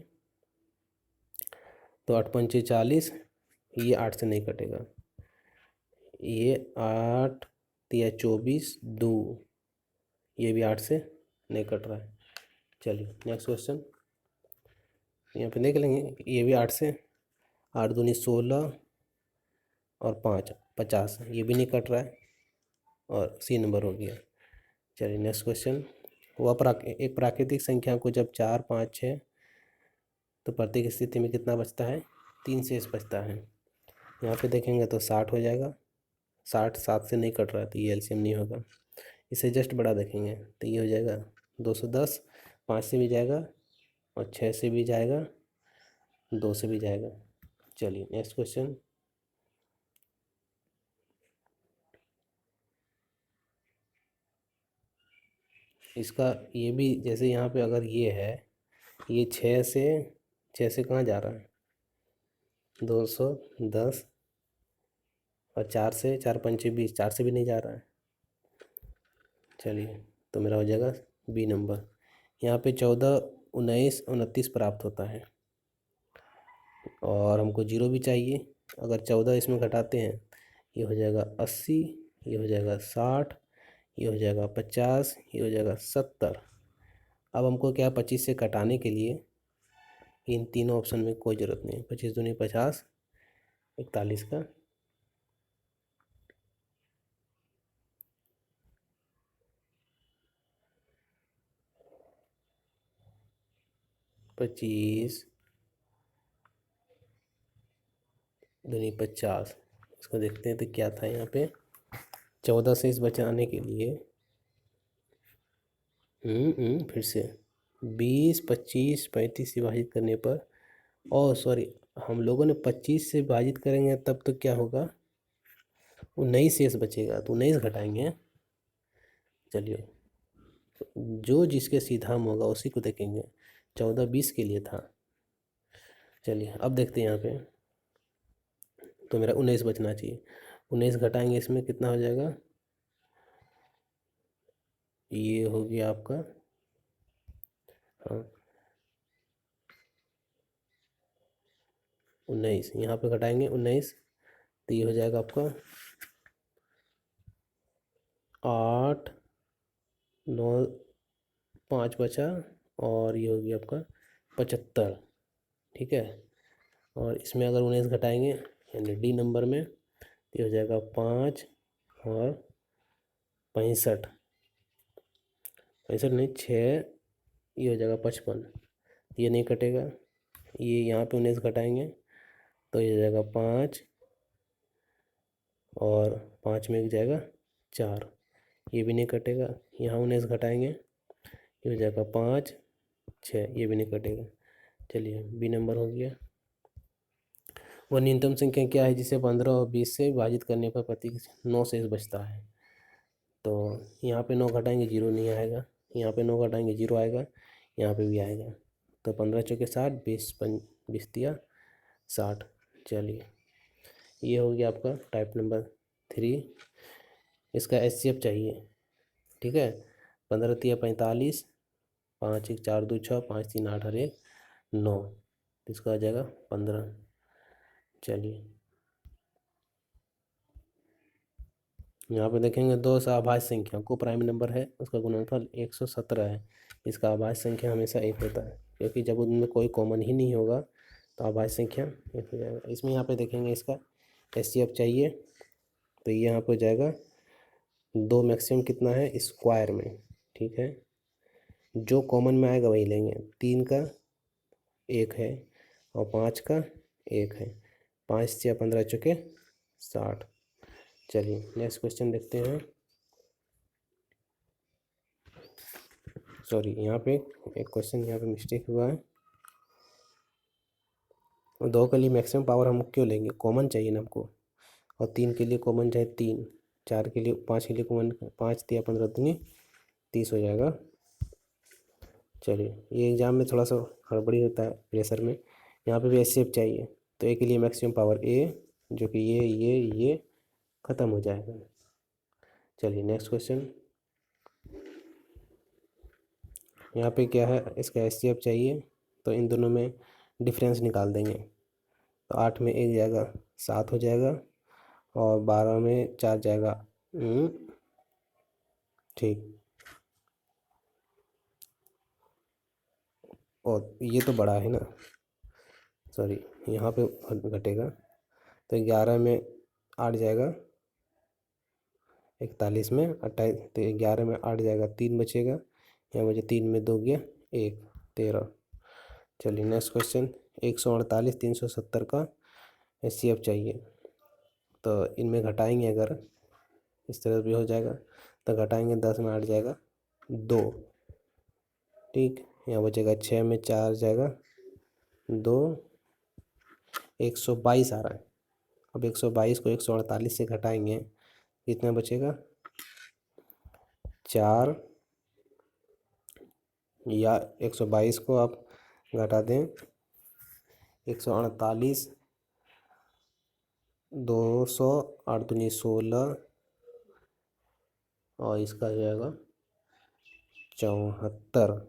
तो 8 पंचे 40, ये 8 से नहीं कटेगा, ये 8 तिया 24, 2, ये भी 8 से नहीं कट रहा है। चलिए नेक्स्ट क्वेश्चन। यहाँ पे देख लेंगे, ये भी 8 से, 8 दूनी 16 और 5 50, ये भी नहीं कट रहा है, और सी नंबर हो गया। चलिए नेक्स्ट क्वेश्चन। वह एक प्राकृतिक संख्या को जब 4, 5, 6, तो प्रत्येक स्थिति में कितना बचता है 3 शेष बचता है। यहाँ पे देखेंगे तो 60 हो जाएगा, 60 7 से नहीं कट रहा है, तो ये एलसीएम नहीं होगा। इसे जस्ट बड़ा देखेंगे तो ये हो जाएगा 210, 5 से भी जाएगा और 6 से भी जाएगा, 2 से भी जाएगा। चलिए नेक्स्ट क्वेश्चन। इसका ये भी जैसे यहाँ पे अगर ये है, ये 6 से कहाँ जा रहा है 210, और 4 से 4 पंचे 20, 4 से भी नहीं जा रहा है। चलिए तो मेरा हो जाएगा बी नंबर। यहाँ पे 14, 19, 29 प्राप्त होता है, और हमको जीरो भी चाहिए। अगर 14 इसमें घटाते हैं, ये हो जाएगा 80, ये हो जाएगा 60, ये हो जाएगा 50, ये हो जाएगा 70। अब हमको क्या 25 से कटाने के लिए इन तीनों ऑप्शन में कोई ज़रूरत नहीं है। 25 दूनी 50, 41 का 25 दूनी 50। इसको देखते हैं तो क्या था यहाँ पे। 14 से इस बचाने के लिए फिर से 20, 25, 35 से विभाजित करने पर, और सॉरी, हम लोगों ने 25 से विभाजित करेंगे तब तो क्या होगा, 19 शेष बचेगा, तो 19 घटाएंगे। चलिए, जो जिसके सीधा में होगा उसी को देखेंगे। 14 20 के लिए था। चलिए अब देखते हैं यहाँ पे, तो मेरा 19 बचना चाहिए। 19 घटाएंगे इसमें कितना हो जाएगा, ये हो गया आपका, हाँ 19, यहाँ पे घटाएंगे 19, तो ये हो जाएगा आपका 8, 9, 5 बचा, और ये हो गया आपका 75। ठीक है, और इसमें अगर 19 घटाएंगे यानी डी नंबर में, तो ये हो जाएगा 5 और 65, 65 नहीं 6, ये हो जाएगा 55। ये नहीं कटेगा, ये यहाँ पे 19 घटाएंगे तो ये हो जाएगा 5, और 5 में एक जाएगा 4, ये भी नहीं कटेगा। यहाँ 19 घटाएंगे, ये हो जाएगा 5, 6, ये भी नहीं कटेगा। चलिए बी नंबर हो गया। वह न्यूनतम संख्या क्या है जिसे 15 और 20 से विभाजित करने पर प्रति 9 शेष बचता है। तो यहाँ पे 9 घटाएंगे 0 नहीं आएगा, यहाँ पे 9 घटाएंगे 0 आएगा, यहाँ पे भी आएगा। तो 15 चौके 60, 20 दिया 60। चलिए ये हो गया आपका टाइप नंबर 3। इसका एचसीएफ चाहिए। ठीक है, 15 तिया 45, 5 1 4 2 6, 5 3 8 और 1 9, इसका आ जाएगा 15। चलिए यहाँ पे देखेंगे दो अभाज्य संख्या को प्राइम नंबर है, उसका गुणनफल 117 है। इसका अभाज्य संख्या हमेशा 1 होता है, क्योंकि जब उनमें कोई कॉमन ही नहीं होगा तो अभाज्य संख्या 1 हो जाएगा। इसमें यहाँ पे देखेंगे इसका एचसीएफ चाहिए, तो ये यहाँ पे हो जाएगा 2 मैक्सिमम कितना है स्क्वायर में। ठीक है, जो कॉमन में आएगा वही लेंगे। 3 का 1 है और 5 का 1 है, 5 या 15 चुके 60। चलिए नेक्स्ट क्वेश्चन देखते हैं। सॉरी, यहाँ पे एक क्वेश्चन यहाँ पे मिस्टेक हुआ है। 2 के लिए मैक्सिमम पावर हम क्यों लेंगे, कॉमन चाहिए ना हमको। और 3 के लिए कॉमन चाहे 3, 4 के लिए 5 के लिए कॉमन 5 या 15 दूनी 30 हो जाएगा। चलिए ये एग्ज़ाम में थोड़ा सा हड़बड़ी होता है प्रेशर में। यहाँ पे भी एचसीएफ चाहिए, तो ए के लिए मैक्सिमम पावर ए, जो कि ये ख़त्म हो जाएगा। चलिए नेक्स्ट क्वेश्चन। यहाँ पे क्या है, इसका एचसीएफ चाहिए, तो इन दोनों में डिफरेंस निकाल देंगे। तो 8 में 1 जाएगा 7 हो जाएगा, और 12 में 4 जाएगा। ठीक, और ये तो बड़ा है ना, सॉरी यहाँ पे घटेगा। तो 11 में 8 जाएगा 41 में 28, तो 11 में 8 जाएगा 3 बचेगा, यहाँ मुझे 3 में 2 गया 1, 13। चलिए नेक्स्ट क्वेश्चन। 148 370 का एचसीएफ चाहिए, तो इनमें घटाएंगे अगर इस तरह भी हो जाएगा, तो घटाएंगे 10 में 8 जाएगा 2। ठीक, यहाँ बचेगा 6 में 4 जाएगा 2, 122 आ रहा है। अब 122 को 148 से घटाएंगे, कितना बचेगा 4, या 122 को आप घटा दें 148, 200, 8 दूनी 16, और इसका हो जाएगा 74।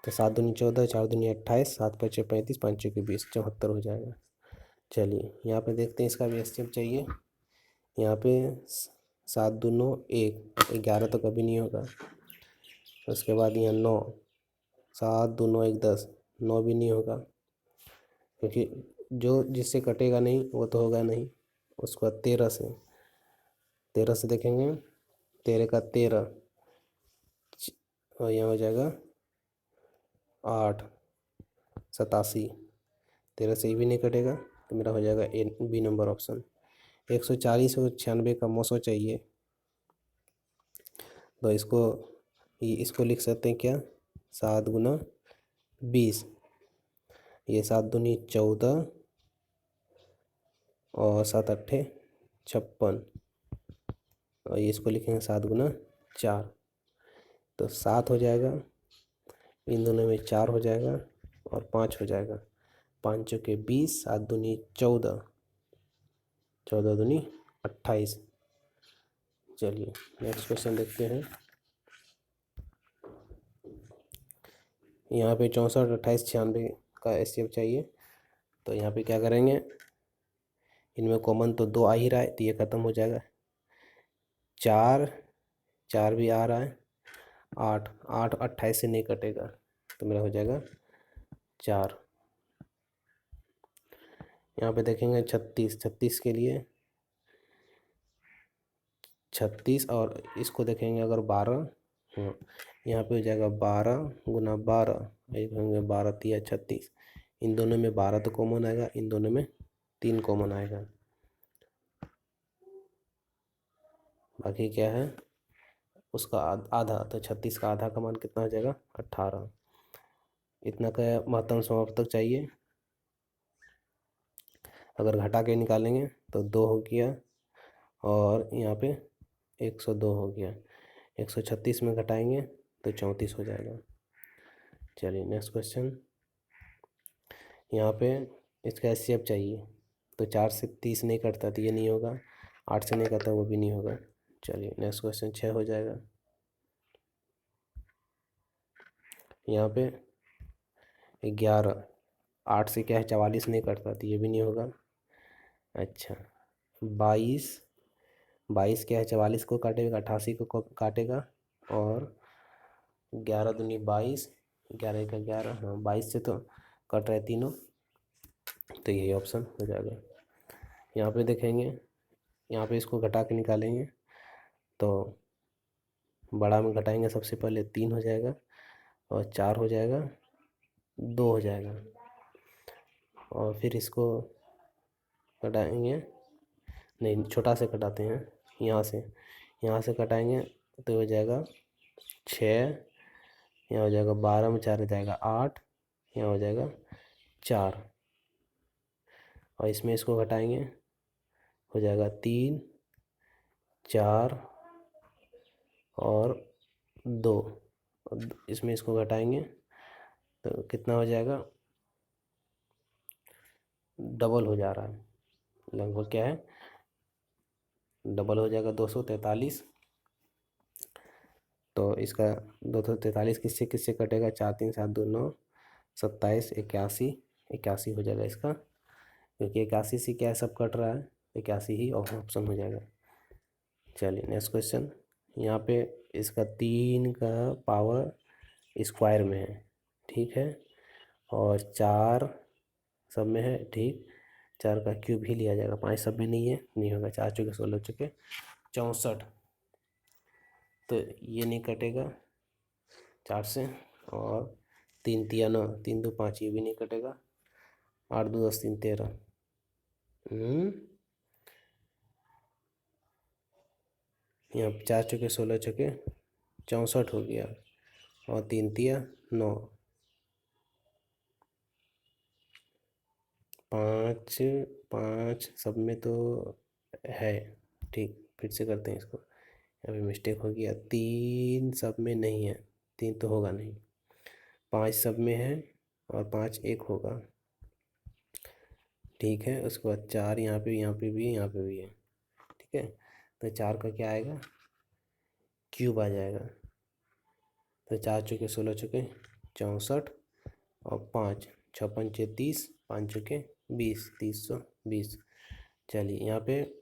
तो 7 दूनी 14, 4 दूनी 28, 7 5 35, 5 6 20, 74 हो जाएगा। चलिए यहाँ पे देखते हैं इसका भी एचसीएफ चाहिए। यहाँ पे 7 दूनो 1, 11 तो कभी नहीं होगा। उसके बाद यहाँ 9, 7 दूनो 1 10, 9 भी नहीं होगा, क्योंकि जो जिससे कटेगा नहीं वो तो होगा नहीं। उसके बाद 13 से देखेंगे, 13 का 13 और यहाँ हो जाएगा 8, 87। 13 से ही भी नहीं कटेगा, तो मेरा हो जाएगा ए बी नंबर ऑप्शन। 140 और 96 का मौसो चाहिए, तो इसको लिख सकते हैं क्या, 7 × 20। ये 7 दूनी 14 और 7 अट्ठे 56, और ये इसको लिखेंगे 7 × 4, तो 7 हो जाएगा, इन दोनों में 4 हो जाएगा और 5 हो जाएगा। 5 चौके 20, 7 दूनी 14, 14 दूनी 28। चलिए नेक्स्ट क्वेश्चन देखते हैं। यहाँ पे 64, 28, 96 का एचसीएफ चाहिए, तो यहाँ पे क्या करेंगे, इनमें कॉमन तो 2 आ ही रहा है, तो ये ख़त्म हो जाएगा। 4 भी आ रहा है, 8 28 से नहीं कटेगा, तो मेरा हो जाएगा 4। यहाँ पे देखेंगे 36 के लिए 36, और इसको देखेंगे अगर 12, हाँ यहाँ पे हो जाएगा 12 × 12, एक होंगे 12 × 36। इन दोनों में 12 तो कॉमन आएगा, इन दोनों में 3 कॉमन आएगा, बाकी क्या है उसका आधा, तो 36 का आधा का मान कितना हो जाएगा, 18। इतना का महत्तम समाप्त तक चाहिए। अगर घटा के निकालेंगे तो 2 हो गया, और यहाँ पे 102 हो गया। 136 में घटाएंगे तो 34 हो जाएगा। चलिए नेक्स्ट क्वेश्चन। यहाँ पे इसका एचसीएफ चाहिए, तो 4 से 30 नहीं कटता, तो ये नहीं होगा। 8 से नहीं कटता, वो भी नहीं होगा। चलिए नेक्स्ट क्वेश्चन 6 हो जाएगा। यहाँ पे 11, 8 से क्या है 44 नहीं कटता, तो ये भी नहीं होगा। अच्छा 22 क्या है 44 को काटेगा, 88 को काटेगा, और 11 दूनी 22, 11 का 11, हाँ 22 से तो कट रहे तीनों, तो यही ऑप्शन हो जाएगा। यहाँ पे देखेंगे, यहाँ पे इसको घटा के निकालेंगे, तो बड़ा में घटाएंगे सबसे पहले 3 हो जाएगा, और 4 हो जाएगा, 2 हो जाएगा, और फिर इसको घटाएंगे, नहीं छोटा से घटाते हैं, यहाँ से घटाएंगे तो हो जाएगा 6, यहाँ हो जाएगा 12 में 4 हो जाएगा 8, यहाँ हो जाएगा 4, और इसमें इसको घटाएंगे हो जाएगा 3, 4 और 2, इसमें इसको घटाएंगे तो कितना हो जाएगा, डबल हो जा रहा है, लगभग क्या है डबल हो जाएगा 243। तो इसका 243 किससे किससे कटेगा, 4 3 7 2 9, 27, 81 हो जाएगा इसका, क्योंकि 81 से क्या है सब कट रहा है, 81 ही ऑप्शन हो जाएगा। चलिए नेक्स्ट क्वेश्चन। यहाँ पे इसका 3 का पावर स्क्वायर में है, ठीक है, और 4 सब में है, ठीक, 4 का क्यूब ही लिया जाएगा, 5 सब में नहीं है, नहीं होगा। 4 चौके 16 चौके 64, तो ये नहीं कटेगा 4 से, और 3 तिया 9, 3 2 5, ये भी नहीं कटेगा, 8 2 10 3 13, यहाँ 4 चौके 16 चौके 64 हो गया, और 3 तिया 9, 5 5 सब में तो है, ठीक, फिर से करते हैं इसको, अभी मिस्टेक हो गया, 3 सब में नहीं है, 3 तो होगा नहीं, 5 सब में है, और 5 एक होगा, ठीक है। उसके बाद 4 यहाँ पे, यहाँ पे भी, यहाँ पे भी है, ठीक है। तो 4 का क्या आएगा, क्यूब आ जाएगा, तो 4 चौके 16 चौके 64, और 5 6 5 30, 5 चौके 20, 320। चलिए यहाँ पे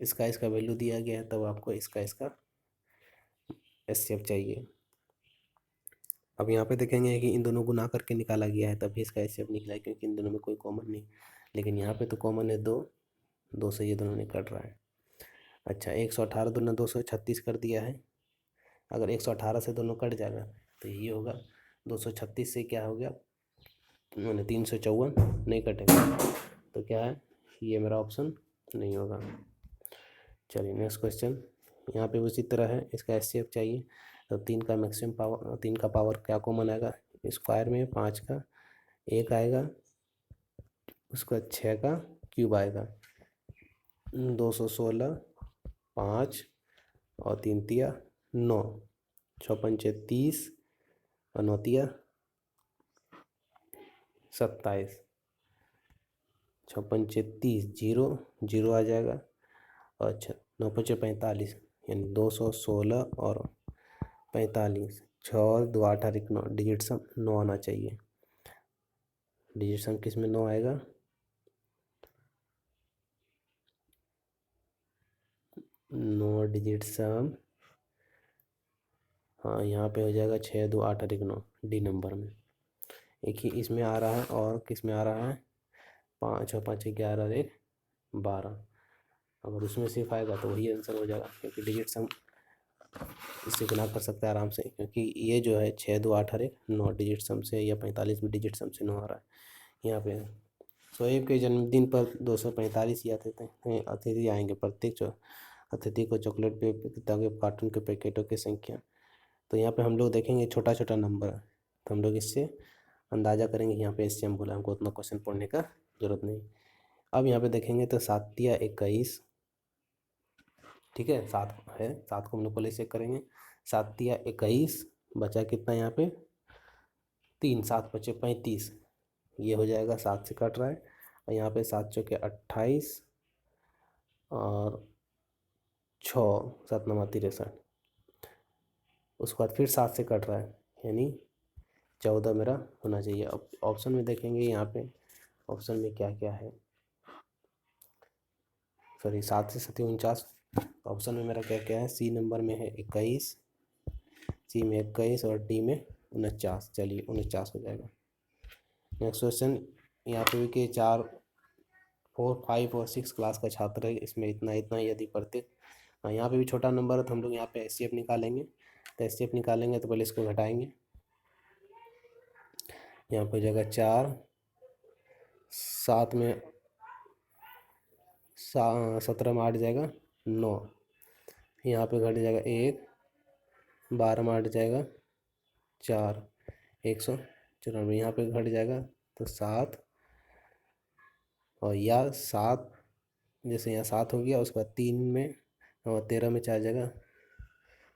इसका वैल्यू दिया गया है, तब आपको इसका एचसीएफ चाहिए। अब यहाँ पे देखेंगे कि इन दोनों गुना करके निकाला गया है, तभी इसका एचसीएफ निकला है, क्योंकि इन दोनों में कोई कॉमन नहीं। लेकिन यहाँ पे तो कॉमन है 2, 2 से ये दोनों ने कट रहा है। अच्छा, 118 दूना 236 कर दिया है। अगर 118 से दोनों कट जाएगा तो ये होगा 236 से क्या हो गया, मैंने 354 नहीं कटेगा, तो क्या है, ये मेरा ऑप्शन नहीं होगा। चलिए नेक्स्ट क्वेश्चन। यहाँ पे उसी तरह है, इसका एचसीएफ चाहिए। तो 3 का मैक्सिमम पावर, 3 का पावर क्या कॉमन आएगा स्क्वायर में, 5 का 1 आएगा, उसका 6 का क्यूब आएगा, 216, 5 और 3 तिया 9, 6 पंचे 30 और 9 तिया 27, 6 पंचे 30, 0 0 आ जाएगा, और अच्छा 9 पंचे 45, यानी 216 और 45, 6 और 2 8 और 1 9, डिजिट सम 9 आना चाहिए। डिजिट सम किस में 9 आएगा, 9 डिजिट सम, हाँ यहाँ पे हो जाएगा 6 2 8 और 1 9, डी नंबर में। एक ही इसमें आ रहा है, और किस में आ रहा है, 5 और 5 11 और 1 12। अगर उसमें सिर्फ आएगा तो वही आंसर हो जाएगा, क्योंकि डिजिट सम इससे गुना कर सकता है आराम से, क्योंकि ये जो है 6 2 8 और 1 9 डिजिट सम से, या 45 भी डिजिट सम से 9 आ रहा है। यहाँ पे शोएब के जन्मदिन पर 245 ही अतिथि आएंगे, प्रत्येक अतिथि को चॉकलेट पे किताबें कार्टून के पैकेटों की संख्या। तो यहाँ पे हम लोग देखेंगे छोटा छोटा नंबर है, तो हम लोग इससे अंदाज़ा करेंगे। यहाँ पे इससे हम बोला, हमको उतना क्वेश्चन पढ़ने का ज़रूरत नहीं। अब यहाँ पे देखेंगे तो 7 या 21, ठीक है, 7 है, 7 को हम लोग पहले चेक करेंगे। 7 या 21, बचा कितना यहाँ पे 3, 7 बचे 35, ये हो जाएगा 7 से कट रहा है। और यहाँ पे 7 चौके 28 और 6 7 9 63, उसके बाद फिर 7 से कट रहा है, यानी 14 मेरा होना चाहिए। अब ऑप्शन में देखेंगे, यहाँ पे ऑप्शन में क्या क्या है, सॉरी 7 से 7 49, ऑप्शन में मेरा क्या क्या है, सी नंबर में है 21, सी में 21 और डी में 49। चलिए 49 हो जाएगा। नेक्स्ट क्वेश्चन, यहाँ पे भी कि 4 4 5 और 6 क्लास का छात्र है, इसमें इतना इतना यदि प्रत्येक, यहाँ पे भी छोटा नंबर है, तो हम लोग यहाँ पे एचसीएफ निकालेंगे। तो एचसीएफ निकालेंगे तो पहले इसको घटाएंगे, यहाँ पे हो जाएगा 4, 7 में 17 में 8 जाएगा 9, यहाँ पे घट जाएगा 1, 12 में 8 जाएगा 4, 194, यहाँ पे घट जाएगा तो 7, और या 7, जैसे यहाँ 7 हो गया, उसके बाद 3 में और 13 में 4 जाएगा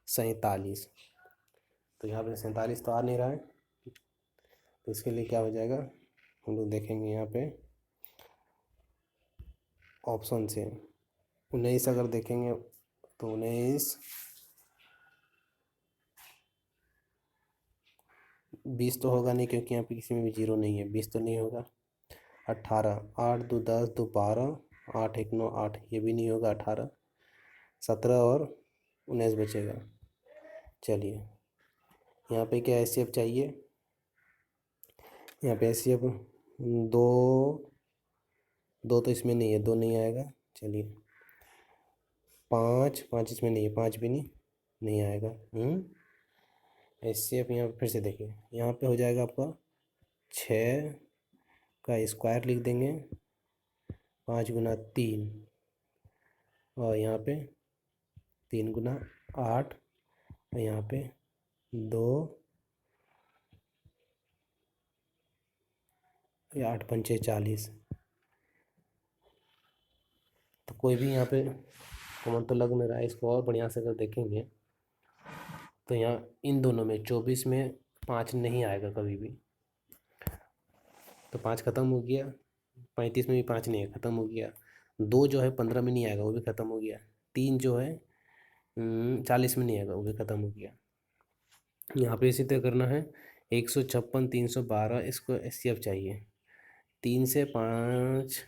47। तो यहाँ पे 47 तो आ नहीं रहा है, तो इसके लिए क्या हो जाएगा, हम लोग देखेंगे यहाँ पे ऑप्शन से 19 अगर देखेंगे तो 19, 20 तो होगा नहीं, क्योंकि यहाँ पे किसी में भी 0 नहीं है, 20 तो नहीं होगा। 18, 8 2 10 2 12, 8 1 9 8, ये भी नहीं होगा। 18, 17 और 19 बचेगा। चलिए यहाँ पे क्या एचसीएफ चाहिए, यहाँ पे एचसीएफ 2 2 तो इसमें नहीं है, 2 नहीं आएगा। चलिए 5 5 इसमें नहीं है, 5 भी नहीं आएगा। एचसीएफ यहाँ फिर से देखिए, यहाँ पे हो जाएगा आपका 6 का स्क्वायर लिख देंगे, 5 गुना 3, और यहाँ पे 3 गुना 8, और यहाँ पे 2, या 8 पंचे 40। तो कोई भी यहाँ पे कॉमन तो लग नहीं रहा है। इसको और बढ़िया से अगर देखेंगे तो यहाँ इन दोनों में 24 में 5 नहीं आएगा कभी भी, तो 5 ख़त्म हो गया। 35 में भी 5 नहीं है, ख़त्म हो गया। 2 जो है 15 में नहीं आएगा, वो भी ख़त्म हो गया। 3 जो है 40 में नहीं आएगा, वो भी ख़त्म हो गया। यहाँ पे इसी तरह करना है। 156 312, इसको एचसीएफ चाहिए। 3 से 5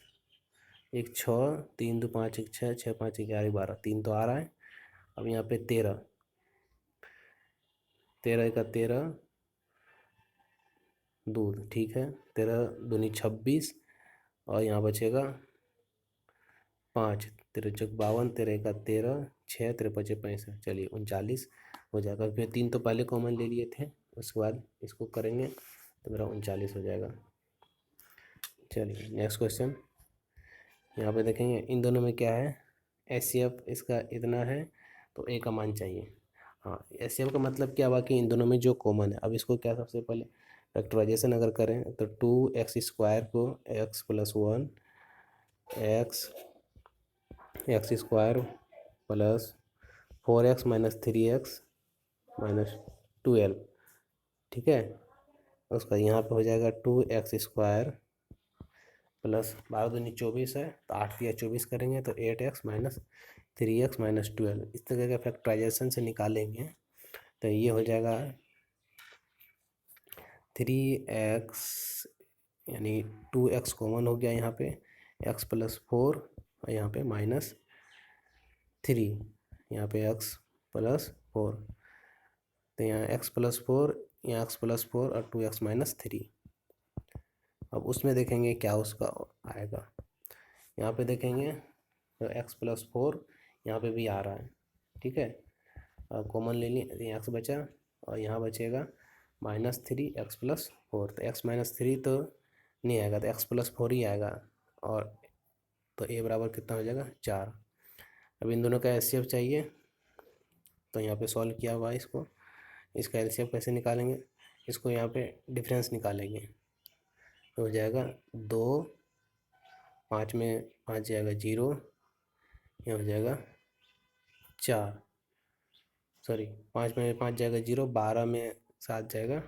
1 6, 3 2 5 1 6, 6 5 11 12, 3 तो आ रहा है। अब यहाँ पे 13 13 का 13, दूध, ठीक है। 13 दूनी 26 और यहाँ बचेगा 5, 13 चौक 52, 13 का 13, 6 13 पचे 65, चलिए 39 हो जाएगा। फिर 3 तो पहले कॉमन ले लिए थे, उसके बाद इसको करेंगे तो मेरा 39 हो जाएगा। चलिए नेक्स्ट क्वेश्चन, यहाँ पे देखेंगे इन दोनों में क्या है, HCF इसका इतना है तो ए का मान चाहिए। हाँ, HCF का मतलब क्या हुआ कि इन दोनों में जो कॉमन है। अब इसको क्या, सबसे पहले फैक्टराइजेशन अगर करें तो 2x² को x+1 x² plus 4x - 3x - 12, ठीक है। उसका यहाँ पे हो जाएगा 2x² प्लस 12 दूनी 24 है तो 8 या 24 करेंगे तो 8x - 3x - 12, इस तरह का फैक्टराइजेशन से निकालेंगे तो ये हो जाएगा 3x, यानी 2x कॉमन हो गया यहाँ पे, x+4 और यहाँ पे -3, यहाँ पे x+4, तो यहाँ x+4, यहाँ x+4 और 2x - 3। अब उसमें देखेंगे क्या उसका आएगा, यहाँ पे देखेंगे तो x+4 यहाँ पे भी आ रहा है, ठीक है। अब कॉमन ले लिए, यहाँ से बचा और यहाँ बचेगा -3 x+4, तो x - 3 तो नहीं आएगा तो x+4 ही आएगा, और तो a बराबर कितना हो जाएगा 4। अब इन दोनों का HCF चाहिए तो यहाँ पे सॉल्व किया हुआ है इसको, इसका LCM कैसे निकालेंगे, इसको यहाँ पे डिफरेंस निकालेंगे तो हो जाएगा 2, 5 में 5 जाएगा 0, यह हो जाएगा 4, सॉरी 5 में 5 जाएगा 0, 12 में 7 जाएगा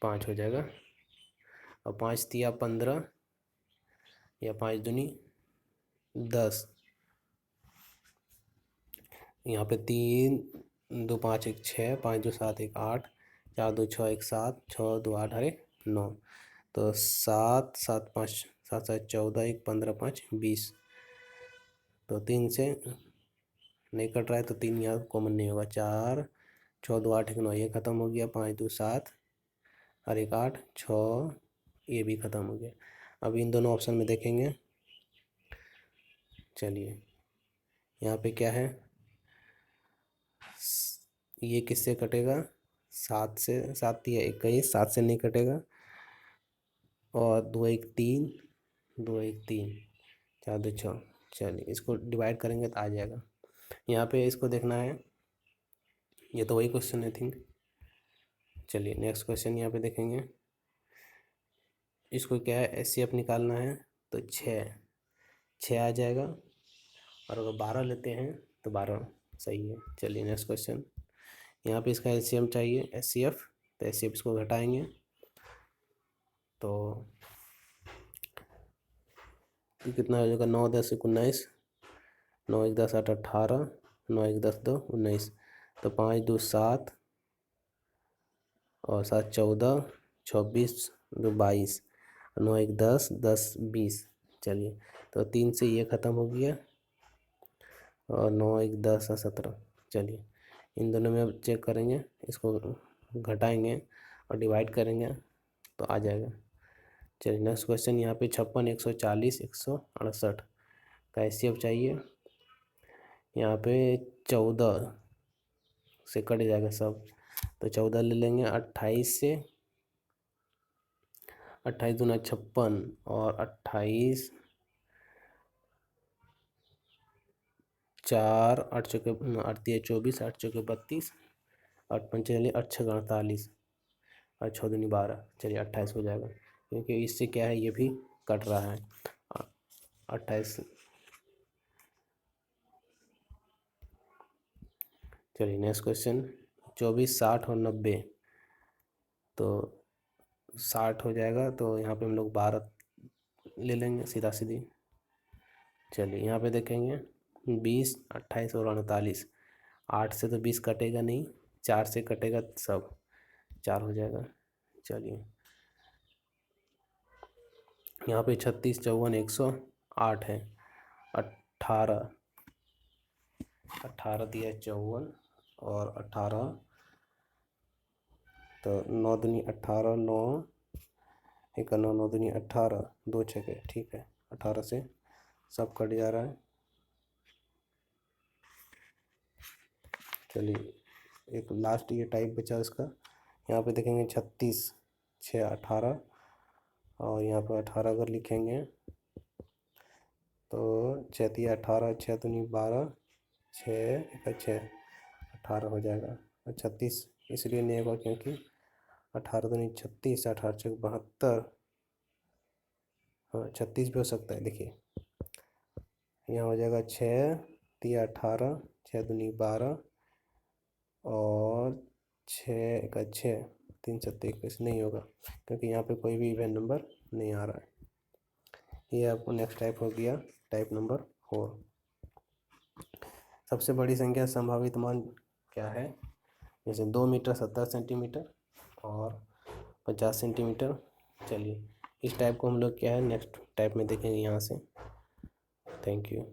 5 हो जाएगा, और 5 तिया 15 या 5 दूनी 10, यहाँ पे 3 2 5 1 6, 5 2 7 1 8, 4 2 6 1 7, 6 2 8 1 9, तो 7 7 5 7 7 14, 1 15 5 20, तो 3 से नहीं कट रहा है तो 3 यहाँ कॉमन नहीं होगा, 4 6 2 8 1 9 ये ख़त्म हो गया, 5 2 7 और 1 8 6 ये भी ख़त्म हो गया। अब इन दोनों ऑप्शन में देखेंगे, चलिए यहाँ पे क्या है, ये किससे कटेगा, 7 से, 7 या 21, 7 से नहीं कटेगा, और 2 1 3, 2 1 3, 4 2 6, चलिए इसको डिवाइड करेंगे तो आ जाएगा। यहाँ पे इसको देखना है, ये तो वही क्वेश्चन है थिंक। चलिए नेक्स्ट क्वेश्चन यहाँ पे देखेंगे, इसको क्या है HCF निकालना है तो 6 आ जाएगा, और अगर 12 लेते हैं तो 12 सही है। चलिए नेक्स्ट क्वेश्चन, यहाँ पे इसका LCM चाहिए HCF, तो HCF इसको घटाएंगे तो कितना हो जाएगा, 9 10 19, 9 1 10 8 18, 9 1 10 2 19, तो 5 2 7 और 7 14, 26 2 22, 9 1 10 10 20, चलिए तो 3 से ये ख़त्म हो गया, और 9 1 10 और 17, चलिए इन दोनों में अब चेक करेंगे, इसको घटाएंगे और डिवाइड करेंगे तो आ जाएगा। चलिए नेक्स्ट क्वेश्चन, यहाँ पे 56 140 168 का HCF चाहिए, यहाँ पे 14 से कट जाएगा सब, तो 14 ले लेंगे, 28 से, 28 दूना 56 और 28 4 8 चौके 8 तिया 24, 8 चौके 32, 8 पंचे चलिए 8 छः 48 और 6 दूनी 12, चलिए 28 हो जाएगा, क्योंकि इससे क्या है ये भी कट रहा है 28। चलिए नेक्स्ट क्वेश्चन, 24 60 और 90, तो 60 हो जाएगा तो यहाँ पे हम लोग 12 ले लेंगे सीधा सीधी। चलिए यहाँ पे देखेंगे 20 28 और 39, 8 से तो 20 कटेगा नहीं, 4 से कटेगा सब, 4 हो जाएगा। चलिए यहाँ पे 36 54 108 है, 18 18 दिया 54 और 18 तो 9 दूनी 18, 9 एक 9, 9 दूनी 18, 2 छके, ठीक है। 18 से सब कट जा रहा है। चलिए एक लास्ट ये टाइप बचा इसका, यहाँ पे देखेंगे 36, 6 18, और यहाँ पे 18 अगर लिखेंगे तो 6 18, 6 दूनी 12, 6 एक 6, 18 हो जाएगा। और 36 इसलिए नहीं होगा क्योंकि 18 दूनी 36, 18 छक 72, हाँ 36 भी हो सकता है। देखिए यहाँ हो जाएगा 6 3 18, 6 दूनी 12, और 6 एक 6, 3 7 21 नहीं होगा क्योंकि यहाँ पे कोई भी इवन नंबर नहीं आ रहा है। ये आपको नेक्स्ट टाइप हो गया, टाइप नंबर 4। सबसे बड़ी संख्या संभावित मान क्या है? जैसे 2 मीटर 70 सेंटीमीटर और 50 सेंटीमीटर। चलिए इस टाइप को हम लोग क्या है नेक्स्ट टाइप में देखेंगे यहाँ से। Thank you.